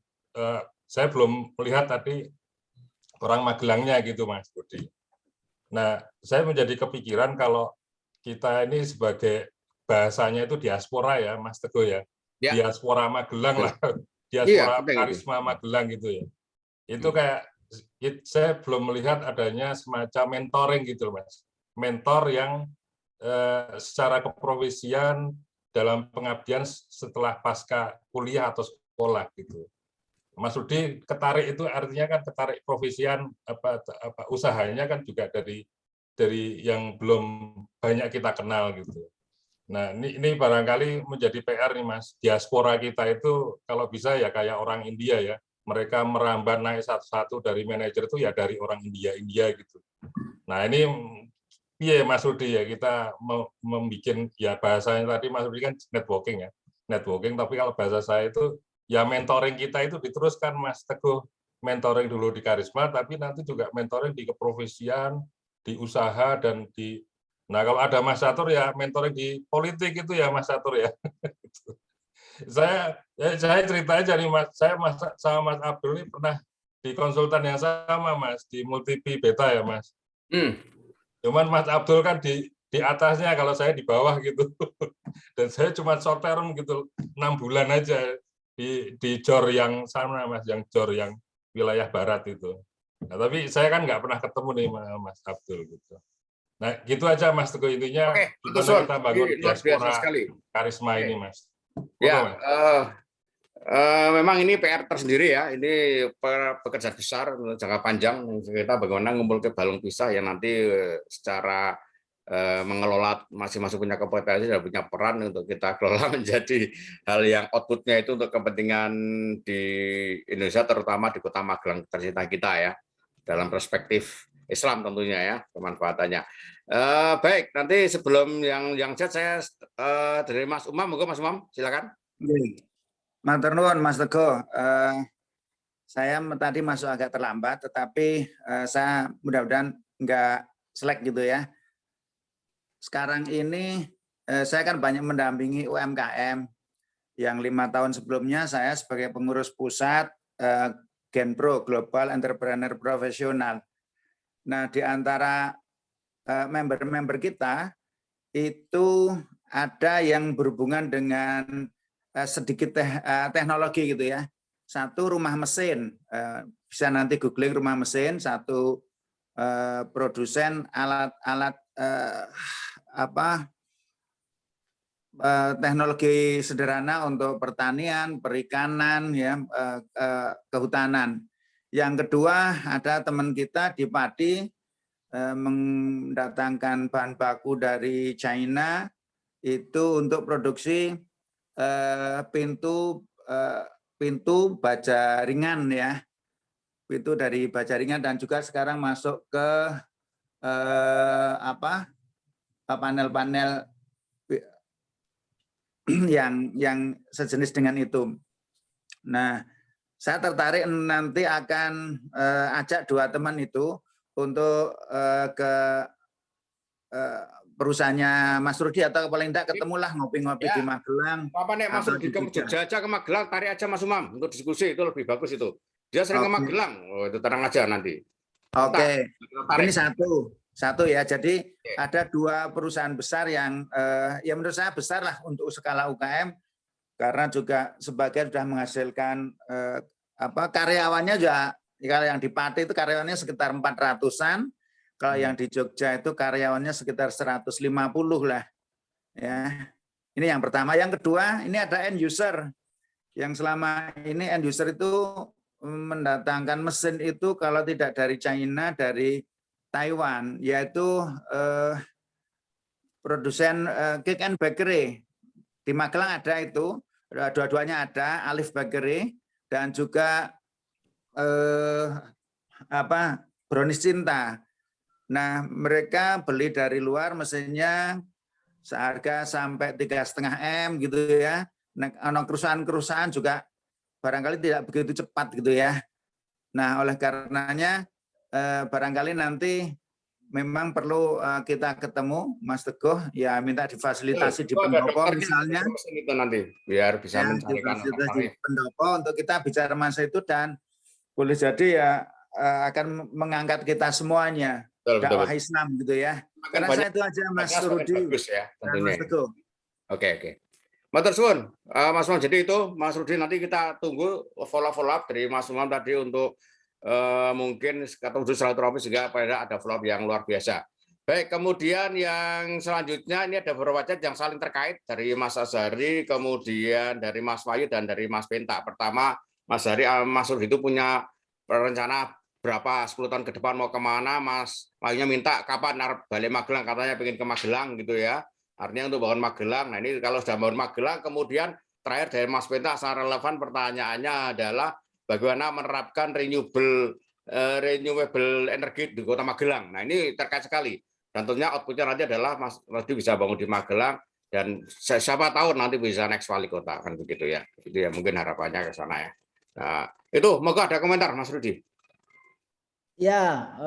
saya belum melihat tadi orang Magelangnya gitu Mas Rudi. Nah, saya menjadi kepikiran kalau kita ini sebagai bahasanya itu diaspora ya Mas Teguh ya. Ya. Diaspora Magelang lah. Iya, Diaspora penting itu. Karisma Magelang gitu ya. Itu kayak saya belum melihat adanya semacam mentoring gitu loh Mas. Mentor yang secara keprofesian dalam pengabdian setelah pasca kuliah atau sekolah gitu. Mas Rudi ketarik itu artinya kan ketarik profesian apa usahanya kan juga dari yang belum banyak kita kenal gitu. Nah, ini barangkali menjadi PR nih Mas. Diaspora kita itu kalau bisa ya kayak orang India ya. Mereka merambat naik satu-satu dari manajer itu ya dari orang India gitu. Nah, ini iya Mas Rudi ya, kita membuat ya bahasanya tadi Mas Rudi kan networking ya. Networking, tapi kalau bahasa saya itu ya mentoring kita itu diteruskan Mas Teguh. Mentoring dulu di Karisma, tapi nanti juga mentoring di keprofesian, di usaha, dan di... Nah, kalau ada Mas Catur ya mentoring di politik itu ya Mas Catur ya. Saya cerita aja nih Mas, saya sama Mas Abdul ini pernah di konsultan yang sama Mas, di Multipi Beta ya Mas. Cuman Mas Abdul kan di atasnya, kalau saya di bawah gitu. Dan saya cuma short term gitu, 6 bulan aja di JOR yang sana Mas, yang JOR yang wilayah barat itu. Nah, tapi saya kan nggak pernah ketemu nih Mas Abdul gitu. Nah, gitu aja Mas Teguh, intinya gimana kita bangun diaspora Karisma ini Mas. Ya, memang ini PR tersendiri ya. Ini pekerjaan besar jangka panjang. Kita bagaimana ngumpul ke balung pisah yang nanti secara mengelola masing-masing punya kompetensi dan punya peran untuk kita kelola menjadi hal yang outputnya itu untuk kepentingan di Indonesia, terutama di Kota Magelang tercinta kita ya, dalam perspektif Islam tentunya ya kemanfaatannya. Baik, nanti sebelum yang chat saya dari Mas Umam, monggo Mas Umam, silakan. Matur nuwun Mas Teguh. Saya tadi masuk agak terlambat, tetapi saya mudah-mudahan nggak selek gitu ya. Sekarang ini saya kan banyak mendampingi UMKM. Yang 5 tahun sebelumnya saya sebagai pengurus pusat Genpro Global Entrepreneur Profesional. Nah, di antara member-member kita itu ada yang berhubungan dengan sedikit teknologi gitu ya. Satu rumah mesin, bisa nanti googling rumah mesin. Satu produsen alat-alat teknologi sederhana untuk pertanian, perikanan, ya, kehutanan. Yang kedua ada teman kita di padi mendatangkan bahan baku dari China itu untuk produksi pintu baja ringan ya, pintu dari baja ringan, dan juga sekarang masuk ke panel-panel yang sejenis dengan itu. Nah, saya tertarik nanti akan ajak 2 teman itu untuk ke perusahaannya Mas Rudi, atau paling tidak ketemulah ngopi-ngopi di Magelang. Apa nih Mas Rudi ke Jogja aja, ke Magelang, tarik aja Mas Umam untuk diskusi, itu lebih bagus itu. Dia sering ke Magelang, itu tenang aja nanti. Oke, ini satu ya. Jadi ada 2 perusahaan besar yang ya menurut saya besar lah untuk skala UKM, karena juga sebagian sudah menghasilkan karyawannya juga. Kalau yang di Pati itu karyawannya sekitar 400-an, kalau yang di Jogja itu karyawannya sekitar 150 lah. Ya, ini yang pertama. Yang kedua, ini ada end user. Yang selama ini end user itu mendatangkan mesin itu kalau tidak dari China, dari Taiwan, yaitu produsen cake and bakery Di Magelang ada itu, dua-duanya ada, Alif Bakery dan juga Brownies Cinta. Nah, mereka beli dari luar mesinnya seharga sampai 3,5 M gitu ya. Nah, kerusahan-kerusahan juga barangkali tidak begitu cepat gitu ya. Nah, oleh karenanya barangkali nanti memang perlu kita ketemu, Mas Teguh, ya minta difasilitasi di pendopo misalnya. Itu nanti biar bisa Ya, mencarikan difasilitasi di pendopo untuk kita bicara masa itu, dan boleh jadi ya akan mengangkat kita semuanya, dakwah Islam gitu ya. Karena saya itu aja Mas Rudi ya, dan Mas Teguh. Oke. Matur suwun, Mas Umam. Jadi itu Mas Rudi, nanti kita tunggu follow up dari Mas Umam tadi untuk mungkin ketemu silaturahmi sehingga ada follow up yang luar biasa. Baik, kemudian yang selanjutnya ini ada beberapa chat yang saling terkait dari Mas Azhari, kemudian dari Mas Wahyu dan dari Mas Penta. Pertama, Mas Azhari, Mas Rudi itu punya rencana berapa 10 tahun ke depan mau kemana. Mas Wahyunya minta kapan balik Magelang, katanya pengen ke Magelang gitu ya. Artinya untuk bangun Magelang. Nah ini kalau sudah bangun Magelang, kemudian terakhir dari Mas Penta sangat relevan, pertanyaannya adalah bagaimana menerapkan renewable energi di Kota Magelang. Nah ini terkait sekali. Dan tentunya outputnya nanti adalah Mas Rudi bisa bangun di Magelang, dan siapa tahu nanti bisa next wali kota, kan begitu ya. Itu ya mungkin harapannya ke sana ya. Nah, itu moga ada komentar Mas Rudi. Ya,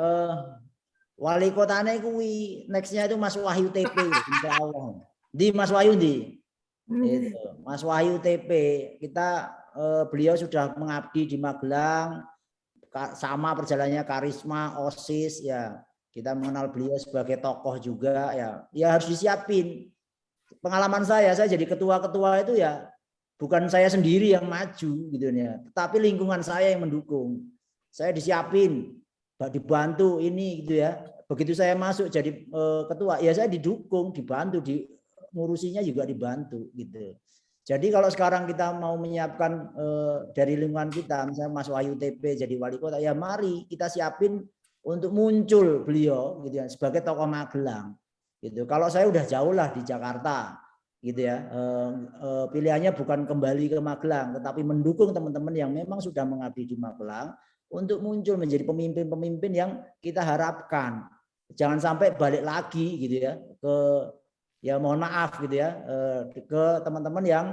wali kotanya kuwi nextnya itu Mas Wahyu TP, insya Allah. Di Mas Wahyu di, Mas Wahyu TP, kita beliau sudah mengabdi di Magelang, sama perjalanannya karisma, OSIS ya. Kita mengenal beliau sebagai tokoh juga ya. Ya harus disiapin. Pengalaman saya jadi ketua-ketua itu ya bukan saya sendiri yang maju gitu ya, tapi lingkungan saya yang mendukung. Saya disiapin, dibantu ini gitu ya. Begitu saya masuk jadi ketua, ya saya didukung, dibantu, ngurusinya juga dibantu gitu. Jadi kalau sekarang kita mau menyiapkan dari lingkungan kita, misalnya Mas Wahyu TP jadi wali kota, ya mari kita siapin untuk muncul beliau gitu ya sebagai tokoh Magelang gitu. Kalau saya udah jauh lah di Jakarta gitu ya, pilihannya bukan kembali ke Magelang tetapi mendukung teman-teman yang memang sudah mengabdi di Magelang untuk muncul menjadi pemimpin-pemimpin yang kita harapkan. Jangan sampai balik lagi gitu ya ke, ya mohon maaf gitu ya, ke teman-teman yang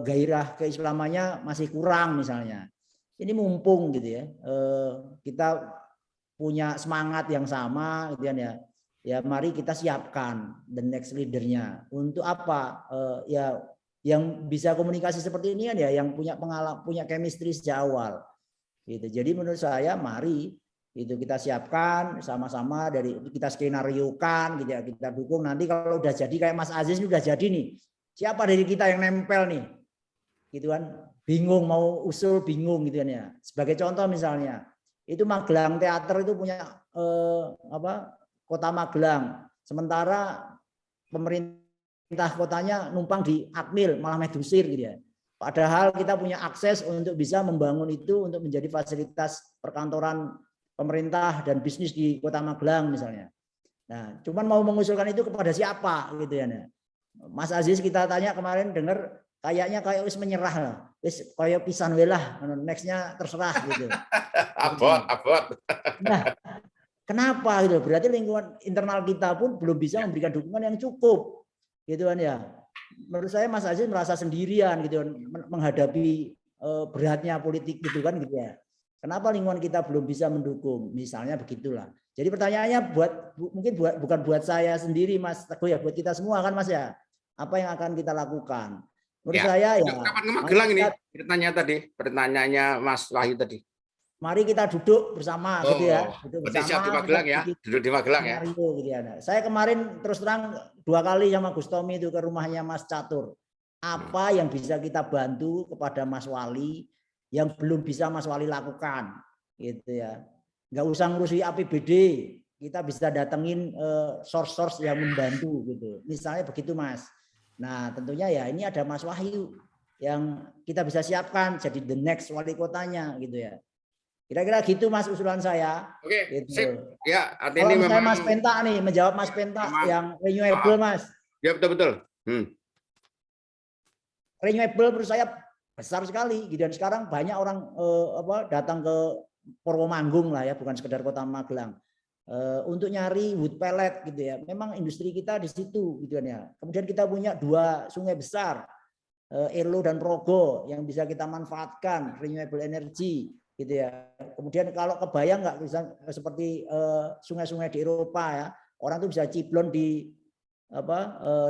gairah keislamannya masih kurang misalnya. Ini mumpung gitu ya, kita punya semangat yang sama gitu kan ya. Ya mari kita siapkan the next leadernya untuk apa, ya yang bisa komunikasi seperti ini kan ya, yang punya pengalaman, punya chemistry sejak awal gitu. Jadi menurut saya mari itu kita siapkan sama-sama, dari kita skenariokan gitu ya, kita dukung. Nanti kalau udah jadi kayak Mas Aziz udah jadi nih, siapa dari kita yang nempel nih gitu kan, bingung mau usul, bingung gitu kan ya. Sebagai contoh misalnya itu Magelang Teater itu punya Kota Magelang, sementara pemerintah kotanya numpang di Akmil, malah medusir gitu ya. Padahal kita punya akses untuk bisa membangun itu untuk menjadi fasilitas perkantoran pemerintah dan bisnis di Kota Magelang misalnya. Nah, cuman mau mengusulkan itu kepada siapa gitu ya. Mas Aziz kita tanya kemarin, dengar kayaknya kayak wis menyerah lah, wis kayak pisan welah, nextnya terserah gitu. Abot. Nah, kenapa gitu? Berarti lingkungan internal kita pun belum bisa memberikan dukungan yang cukup, gitu kan ya. Menurut saya Mas Aziz merasa sendirian gitu menghadapi beratnya politik gitu kan gitu ya. Kenapa lingkungan kita belum bisa mendukung? Misalnya begitulah. Jadi pertanyaannya bukan buat saya sendiri Mas Teguh ya, buat kita semua kan Mas ya. Apa yang akan kita lakukan? Menurut saya ya. Kapan ke Magelang ini? Pertanyaannya Mas Wahyu tadi. Mari kita duduk bersama gitu ya. Duduk bersama. Siap di Magelang ya. Duduk di Magelang ya. Gitu ya. Saya kemarin terus terang 2 kali sama Gus Tomi itu ke rumahnya Mas Catur. Apa yang bisa kita bantu kepada Mas Wali yang belum bisa Mas Wali lakukan gitu ya. Nggak usah ngurusi APBD, kita bisa datengin source-source yang membantu gitu. Misalnya begitu Mas. Nah tentunya ya ini ada Mas Wahyu yang kita bisa siapkan jadi the next wali kotanya gitu ya. Kira-kira gitu Mas usulan saya. Oke, gitu. sip. Ya, artinya ini memang Mas Penta nih menjawab Mas Penta yang renewable Mas. Ya betul. renewable menurut saya besar sekali gitu. Dan sekarang banyak orang datang ke Purwomanggung lah ya, bukan sekedar Kota Magelang, untuk nyari wood pellet gitu ya. Memang industri kita di situ gitu kan ya. Kemudian kita punya 2 sungai besar, Elo dan Progo, yang bisa kita manfaatkan renewable energy gitu ya. Kemudian kalau kebayang nggak bisa seperti sungai-sungai di Eropa ya, orang tuh bisa ciblon di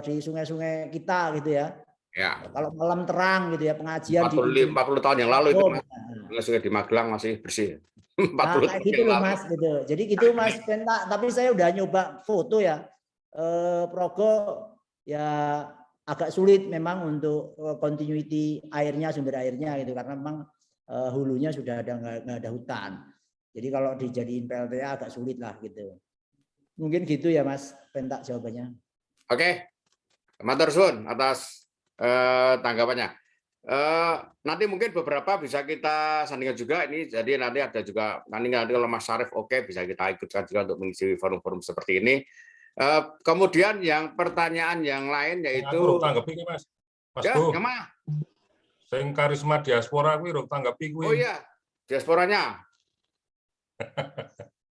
di sungai-sungai kita gitu ya. Ya. Kalau malam terang gitu ya, pengajian 40 tahun yang lalu itu Mas, sungai di Magelang masih bersih. 40 nah, kayak gitu loh Mas gitu. Jadi gitu Mas Penta, tapi saya udah nyoba foto ya. Progo ya agak sulit memang untuk continuity airnya, sumber airnya gitu, karena memang hulunya sudah ada nggak ada hutan. Jadi kalau dijadiin PLTA agak sulit lah gitu. Mungkin gitu ya Mas Penta jawabannya. Oke, matur suwun atas tanggapannya. Nanti mungkin beberapa bisa kita sandingkan juga ini. Jadi nanti ada juga nanti kalau Mas Syarif oke, bisa kita ikutkan juga untuk mengisi forum-forum seperti ini. Kemudian yang pertanyaan yang lain yaitu Aku tanggapi Mas. Mas ya, Bu. yang mana? Sing karisma diaspora kuwi ruk tanggapi kuwi. Oh iya, diasporanya.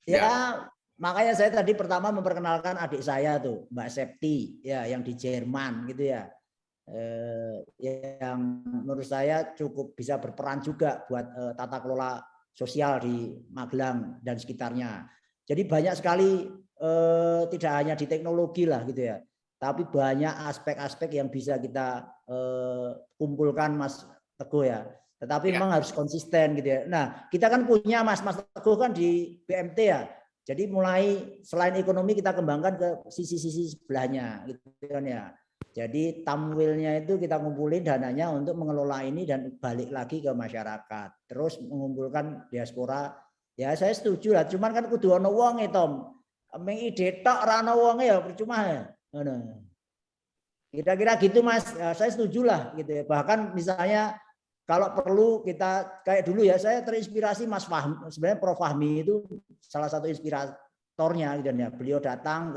Ya, makanya saya tadi pertama memperkenalkan adik saya tuh, Mbak Septi ya, yang di Jerman gitu ya. Yang menurut saya cukup bisa berperan juga buat tata kelola sosial di Magelang dan sekitarnya. Jadi banyak sekali tidak hanya di teknologi lah gitu ya, tapi banyak aspek-aspek yang bisa kita kumpulkan Mas Teguh ya. Tetapi memang harus konsisten gitu ya. Nah, kita kan punya Mas Teguh kan di BMT ya. Jadi mulai selain ekonomi kita kembangkan ke sisi-sisi sebelahnya gitu kan ya. Jadi tamwilnya itu kita ngumpulin dananya untuk mengelola ini dan balik lagi ke masyarakat. Terus mengumpulkan diaspora. Ya saya setuju lah. Cuman kan kudu ono wonge Tom. Mengide tok ora ono wonge ya percuma ya. Kira-kira gitu Mas. Saya setuju lah gitu ya. Bahkan misalnya kalau perlu kita kayak dulu ya, saya terinspirasi Mas Fahmi. Sebenarnya Prof Fahmi itu salah satu inspiratornya gitu ya. Beliau datang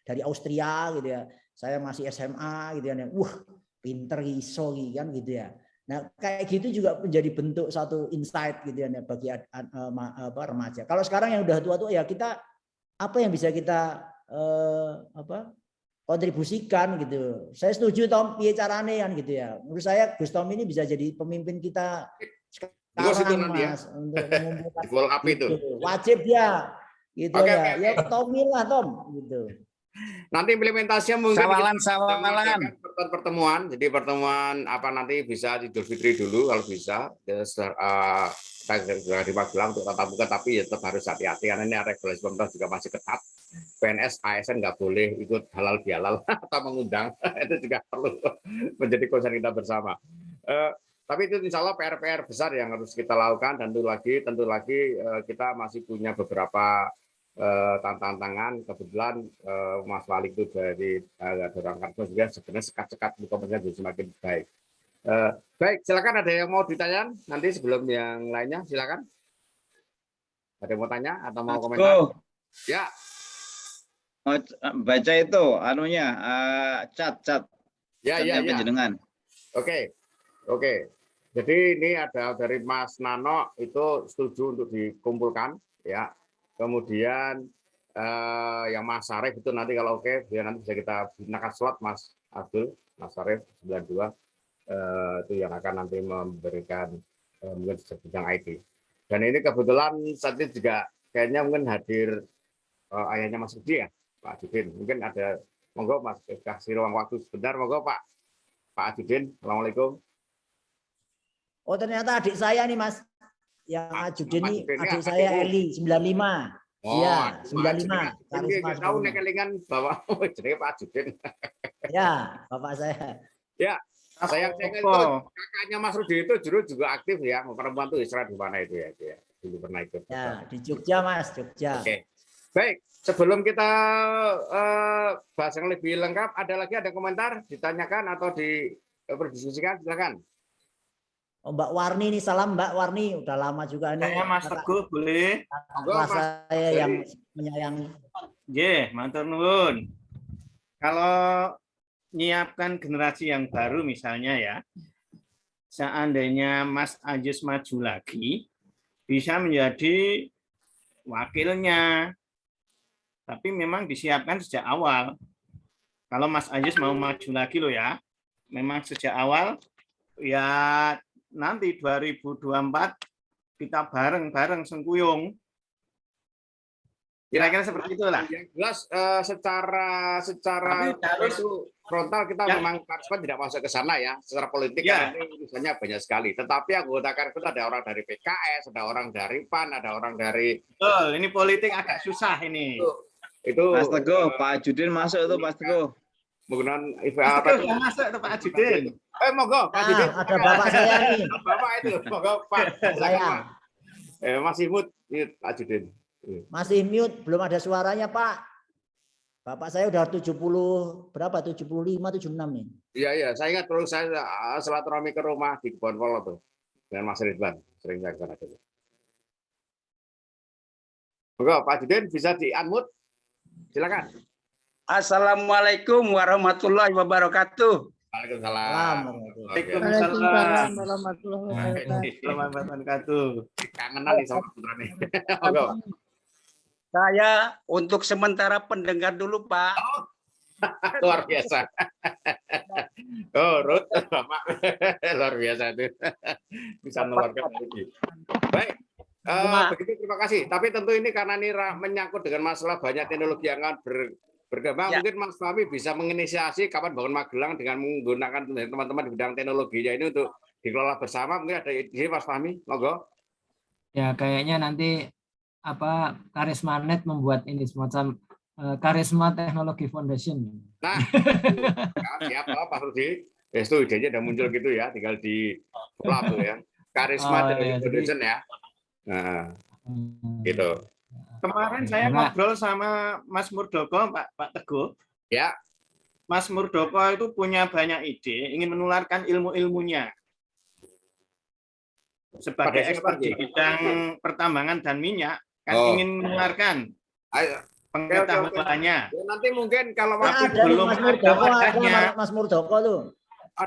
dari Austria gitu ya. Saya masih SMA gitu ya. Wah, pinter iso kan gitu ya. Nah, kayak gitu juga menjadi bentuk satu insight gitu ya bagi remaja. Kalau sekarang yang udah tua-tua ya kita apa yang bisa kita kontribusikan gitu. Saya setuju Tom, piye carane kan gitu ya. Menurut saya Gus Tom ini bisa jadi pemimpin kita sekarang Mas ya. Untuk mengumpulkan gitu. Wajib ya. Gitu ya. Ya Tommy lah Tom gitu. Nanti implementasinya mungkin sawalan pertemuan. Jadi pertemuan apa nanti bisa Idul Fitri dulu kalau bisa. Kita di Magelang untuk tatap muka, tapi ya tetap harus hati-hati karena ini regulasi pemerintah juga masih ketat. PNS, ASN nggak boleh ikut halal bihalal atau mengundang. Itu juga perlu menjadi concern kita bersama. Tapi itu insya Allah PR besar yang harus kita lakukan. Dan tentu lagi kita masih punya beberapa tantangan. Kebetulan Mas Walik itu dari Dorangkarto juga sebenarnya sekat-sekat di pemerintah jadi semakin baik. Baik, silakan ada yang mau ditanya nanti sebelum yang lainnya, silakan. Ada yang mau tanya atau mau komentar? Ya. Baca itu anunya chat. Ya. Penjenengan. Oke. Jadi ini ada dari Mas Nano itu setuju untuk dikumpulkan ya. Kemudian yang Mas Syarif itu nanti kalau oke, biar nanti bisa kita gunakan slot Mas Abdul, Mas Syarif 92 itu yang akan nanti memberikan mungkin bidang IT. Dan ini kebetulan saat ini juga kayaknya mungkin hadir ayahnya Mas Rudi ya, Pak Adudin. Mungkin ada, monggo Mas, kasih ruang waktu sebentar, monggo Pak Adudin. Assalamualaikum. Oh ternyata adik saya nih Mas. Yang Ajudin ini adik saya Eli 95. Iya, 95. Karisma tahu nek kelingan Bapak jenenge Pak Ajudin. Ya, Bapak saya. Ya, saya itu kakaknya Mas Rudi itu juga aktif ya, perempuan tuh Isra di mana itu ya. Dulu pernah ikut. Ya, di Jogja Mas, Jogja. Oke. Baik, sebelum kita bahas yang lebih lengkap, ada komentar ditanyakan atau berdiskusikan, silakan. Oh, Mbak Warni nih, salam Mbak Warni, udah lama juga nih. Saya Mas Teguh boleh. Saya yang menyayangi. Nggih, matur nuwun. Kalau menyiapkan generasi yang baru misalnya ya, seandainya Mas Ajis maju lagi, bisa menjadi wakilnya. Tapi memang disiapkan sejak awal. Kalau Mas Ajis mau maju lagi loh ya, memang sejak awal ya nanti 2024 kita bareng-bareng sengkuyung. Kira-kira seperti itulah. Yang jelas secara Tapi harus itu frontal kita ya. memang Karisma tidak masuk ke sana ya. Secara politik Ya. kan ini urusannya banyak sekali. Tetapi anggota Karisma ada orang dari PKS, ada orang dari PAN, ada orang dari Betul, ini politik agak susah ini. itu Mas Teguh, Pak Judin masuk itu Mas Teguh. menggunakan Mas Teguh udah masuk tuh Pak Judin. monggo Pak Judin. Ada bapak saya nih. Bapak itu, monggo Pak. Saya Masih mute Pak Judin. masih mute, belum ada suaranya Pak. Bapak saya udah 70 berapa? 75, 76 nih. Iya, saya ingat terus saya silaturahmi ke rumah di Kebon Polo tuh dengan Mas Ridwan, sering saya ke sana dulu. Monggo Pak Judin bisa di-unmute. Silakan. Assalamualaikum warahmatullahi wabarakatuh. Waalaikumsalam. Waalaikumsalam warahmatullahi wabarakatuh. wabarakatuh. Kangenan di sama putra nih. Monggo. Saya untuk sementara pendengar dulu, Pak. Luar biasa. Oh, Ruth, Bapak. Luar biasa itu. Bisa mengeluarkan energi. Baik. Begitu, terima kasih. Tapi tentu ini karena ini menyangkut dengan masalah banyak teknologi yang akan berkembang, Ya. mungkin Mas Fahmi bisa menginisiasi kapan bangun Magelang dengan menggunakan teman-teman di bidang teknologinya ini untuk dikelola bersama. Mungkin ada ide Mas Fahmi, monggo. Ya, kayaknya nanti Karisma.net membuat ini semacam Karisma Technology Foundation. Nah, siap Pak Rudi. Itu idenya udah muncul gitu ya, tinggal di plot tuh ya. Karisma Technology Foundation ya. Nah, gitu. Kemarin saya ngobrol sama Mas Murdoko, Pak Teguh. Ya. Mas Murdoko itu punya banyak ide, ingin menularkan ilmu-ilmunya. Sebagai expert di bidang pertambangan dan minyak, kan ingin menularkan pengetahuannya. Nanti mungkin kalau tapi Ada belum Mas ada Murdoko, wadahnya. Mas Murdoko tuh.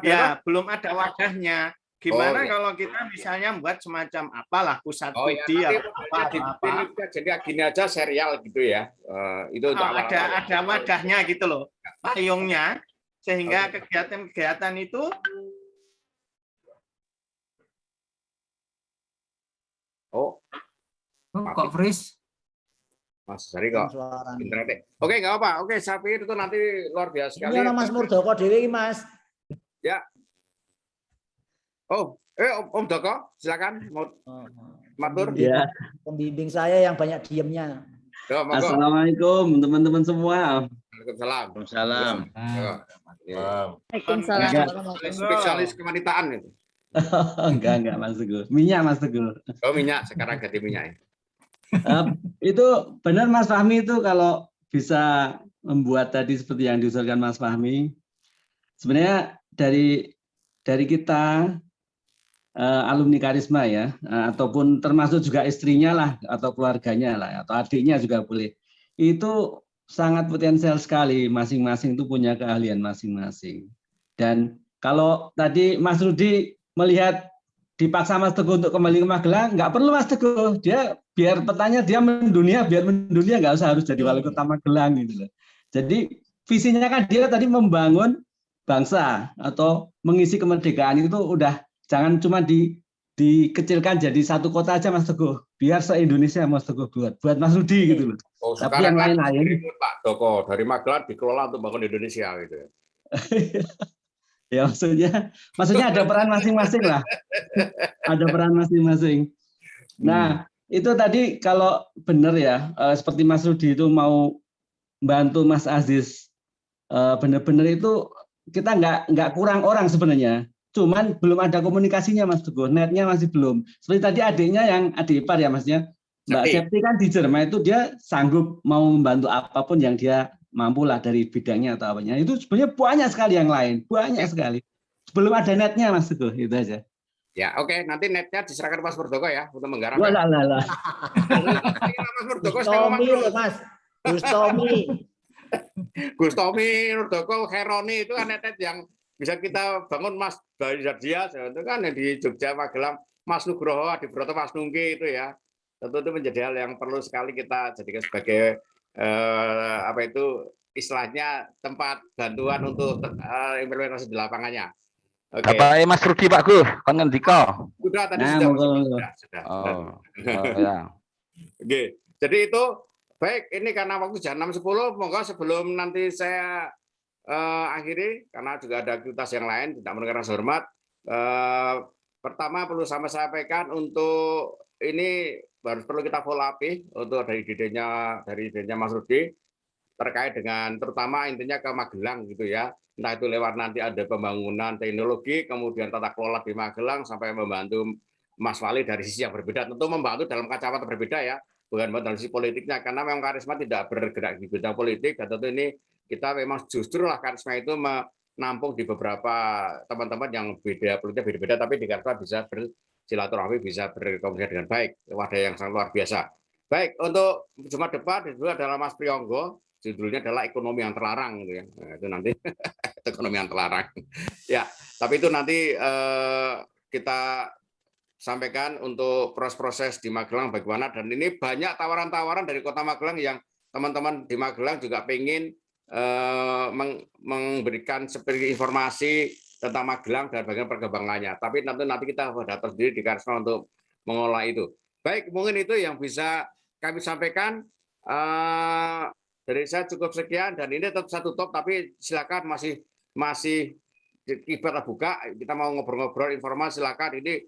Ya, belum ada wadahnya. Gimana ya. kalau kita misalnya buat semacam apalah pusat ya, studi nanti jadi gini aja serial gitu ya. Itu untuk ada wadahnya gitu loh, payungnya, sehingga kegiatan-kegiatan itu kok freeze? Mas Sari kok internet. Oke, nggak apa. Oke, saya pikir itu nanti luar biasa sekali. Ini Mas Murdoko dewi Mas. Ya. Om Doko, silakan. Matur. Ya. Pembimbing saya yang banyak diemnya. Assalamualaikum teman-teman semua. Waalaikumsalam. Waalaikumsalam. Waalaikumsalam. Spesialis kewanitaan itu. Enggak Mas Teguh. Minyak Mas Teguh. Oh, minyak, sekarang ganti minyak. Itu benar Mas Fahmi, itu kalau bisa membuat tadi seperti yang diusulkan Mas Fahmi. Sebenarnya dari kita alumni Karisma ya, ataupun termasuk juga istrinya lah atau keluarganya lah atau adiknya juga boleh. Itu sangat potensial sekali, masing-masing itu punya keahlian masing-masing. Dan kalau tadi Mas Rudi melihat dipaksa Mas Teguh untuk kembali ke Magelang, nggak perlu Mas Teguh, dia biar petanya dia mendunia, nggak usah harus jadi wali kota Magelang gitu loh. Jadi visinya kan dia tadi membangun bangsa atau mengisi kemerdekaan itu udah, jangan cuma dikecilkan jadi satu kota aja Mas Teguh, biar se-Indonesia Mas Teguh buat Mas Rudi gitu loh. Tapi yang lain-lain Pak Doko dari Magelang dikelola untuk bangun Indonesia gitu. Ya maksudnya ada peran masing-masing lah. Ada peran masing-masing. Nah, itu tadi kalau benar ya, seperti Mas Rudi itu mau bantu Mas Aziz, benar-benar itu kita nggak kurang orang sebenarnya. Cuman belum ada komunikasinya Mas Teguh, netnya masih belum. Seperti tadi adiknya yang adik ipar ya Masnya, Mbak Septi kan di Jerman itu dia sanggup mau membantu apapun yang dia mampu lah dari bidangnya atau apanya. Itu sebenarnya banyak sekali yang lain, banyak sekali. Belum ada netnya Mas Teguh, itu aja. Ya, oke, nanti netnya diserahkan Mas Murdoko ya untuk menggarap. Walah. Mas Murdoko Gustomi loh Mas, Gustomi. Gus Tommy Nurdoko Khaironi itu kan netet yang bisa kita bangun, Mas Dias itu kan yang di Jogja Magelang, Mas Nugroho Adibroto Mas Nungki itu ya. Tentu itu menjadi hal yang perlu sekali kita jadikan sebagai apa itu istilahnya tempat bantuan untuk implementasi di lapangannya. Oke. Bapak Mas Rudi Pak Gus, kan ngendika. Sudah tadi Nah, sudah. Oh, ya. Oke. Jadi itu baik, ini karena waktu jam 6.10, monggo sebelum nanti saya akhiri karena juga ada aktivitas yang lain, tidak mendengar rasa hormat. Pertama perlu saya sampaikan untuk ini perlu kita follow up untuk dari idenya Mas Rudi terkait dengan terutama intinya ke Magelang gitu ya. Entah itu lewat nanti ada pembangunan teknologi, kemudian tata kelola di Magelang sampai membantu Mas Wali dari sisi yang berbeda. Tentu membantu dalam kacamata berbeda ya, bukan dalam sisi politiknya, karena memang Karisma tidak bergerak di bidang politik, dan tentu ini kita memang justru lah Karisma itu menampung di beberapa teman-teman yang beda politiknya beda-beda, tapi di Karisma bisa bersilaturahmi, bisa berkomunikasi dengan baik, wadah yang sangat luar biasa. Baik, untuk Jumat depan itu adalah Mas Priyonggo, judulnya adalah ekonomi yang terlarang gitu ya. Nah, itu nanti ekonomi yang terlarang. Ya, tapi itu nanti kita sampaikan untuk proses-proses di Magelang bagaimana, dan ini banyak tawaran-tawaran dari Kota Magelang yang teman-teman di Magelang juga pengen memberikan seperti informasi tentang Magelang dan bagaimana perkembangannya. Tapi nanti kita datang sendiri di Karisma untuk mengolah itu. Baik, mungkin itu yang bisa kami sampaikan. Dari saya cukup sekian, dan ini tetap saya tutup, tapi silakan masih keyboard buka, kita mau ngobrol-ngobrol informasi silakan. Ini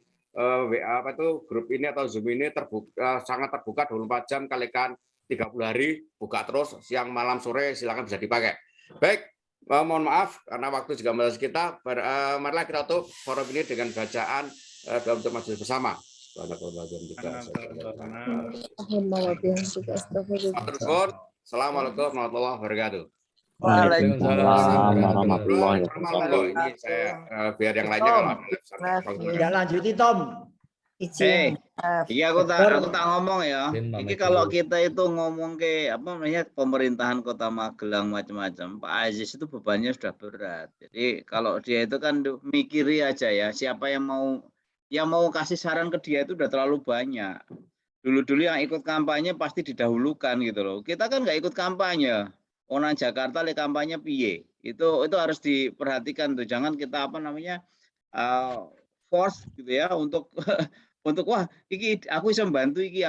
WA apa itu grup ini atau Zoom ini terbuka, sangat terbuka 24 jam kalikan 30 hari, buka terus siang malam sore, silakan bisa dipakai. Baik, mohon maaf karena waktu juga membatasi kita. Marilah kita tutup forum ini dengan bacaan doa untuk majelis bersama. Assalamualaikum warahmatullahi wabarakatuh. Waalaikumsalam warahmatullahi wabarakatuh. Ini saya biar yang lainnya kalau Tidak lanjuti Tom. Iya aku tak ngomong ya. Ini kalau kita itu ngomong ke apa namanya pemerintahan Kota Magelang macam-macam, Pak Aziz itu bebannya sudah berat. Jadi kalau dia itu kan mikiri aja ya, siapa yang mau kasih saran ke dia itu udah terlalu banyak. Dulu-dulu yang ikut kampanye pasti didahulukan gitu loh. Kita kan nggak ikut kampanye. Orang Jakarta le kampanye piye. Itu harus diperhatikan tuh. Jangan kita apa namanya force gitu ya untuk wah iki aku bisa membantu iki,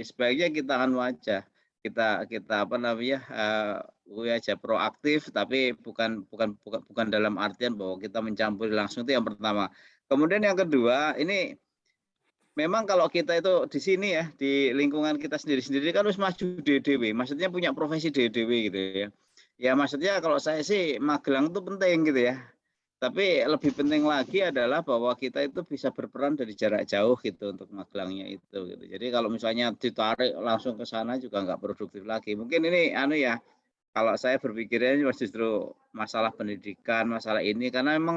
Sebaiknya kita wajah. Kita apa namanya aja proaktif, tapi bukan dalam artian bahwa kita mencampuri langsung. Itu yang pertama. Kemudian yang kedua, ini memang kalau kita itu di sini ya, di lingkungan kita sendiri-sendiri kan harus maju DDW, maksudnya punya profesi DDW gitu ya. Ya maksudnya kalau saya sih Magelang itu penting gitu ya. Tapi lebih penting lagi adalah bahwa kita itu bisa berperan dari jarak jauh gitu untuk Magelangnya itu gitu. Jadi kalau misalnya ditarik langsung ke sana juga nggak produktif lagi. Mungkin ini ya, kalau saya berpikirnya justru masalah pendidikan, masalah ini karena memang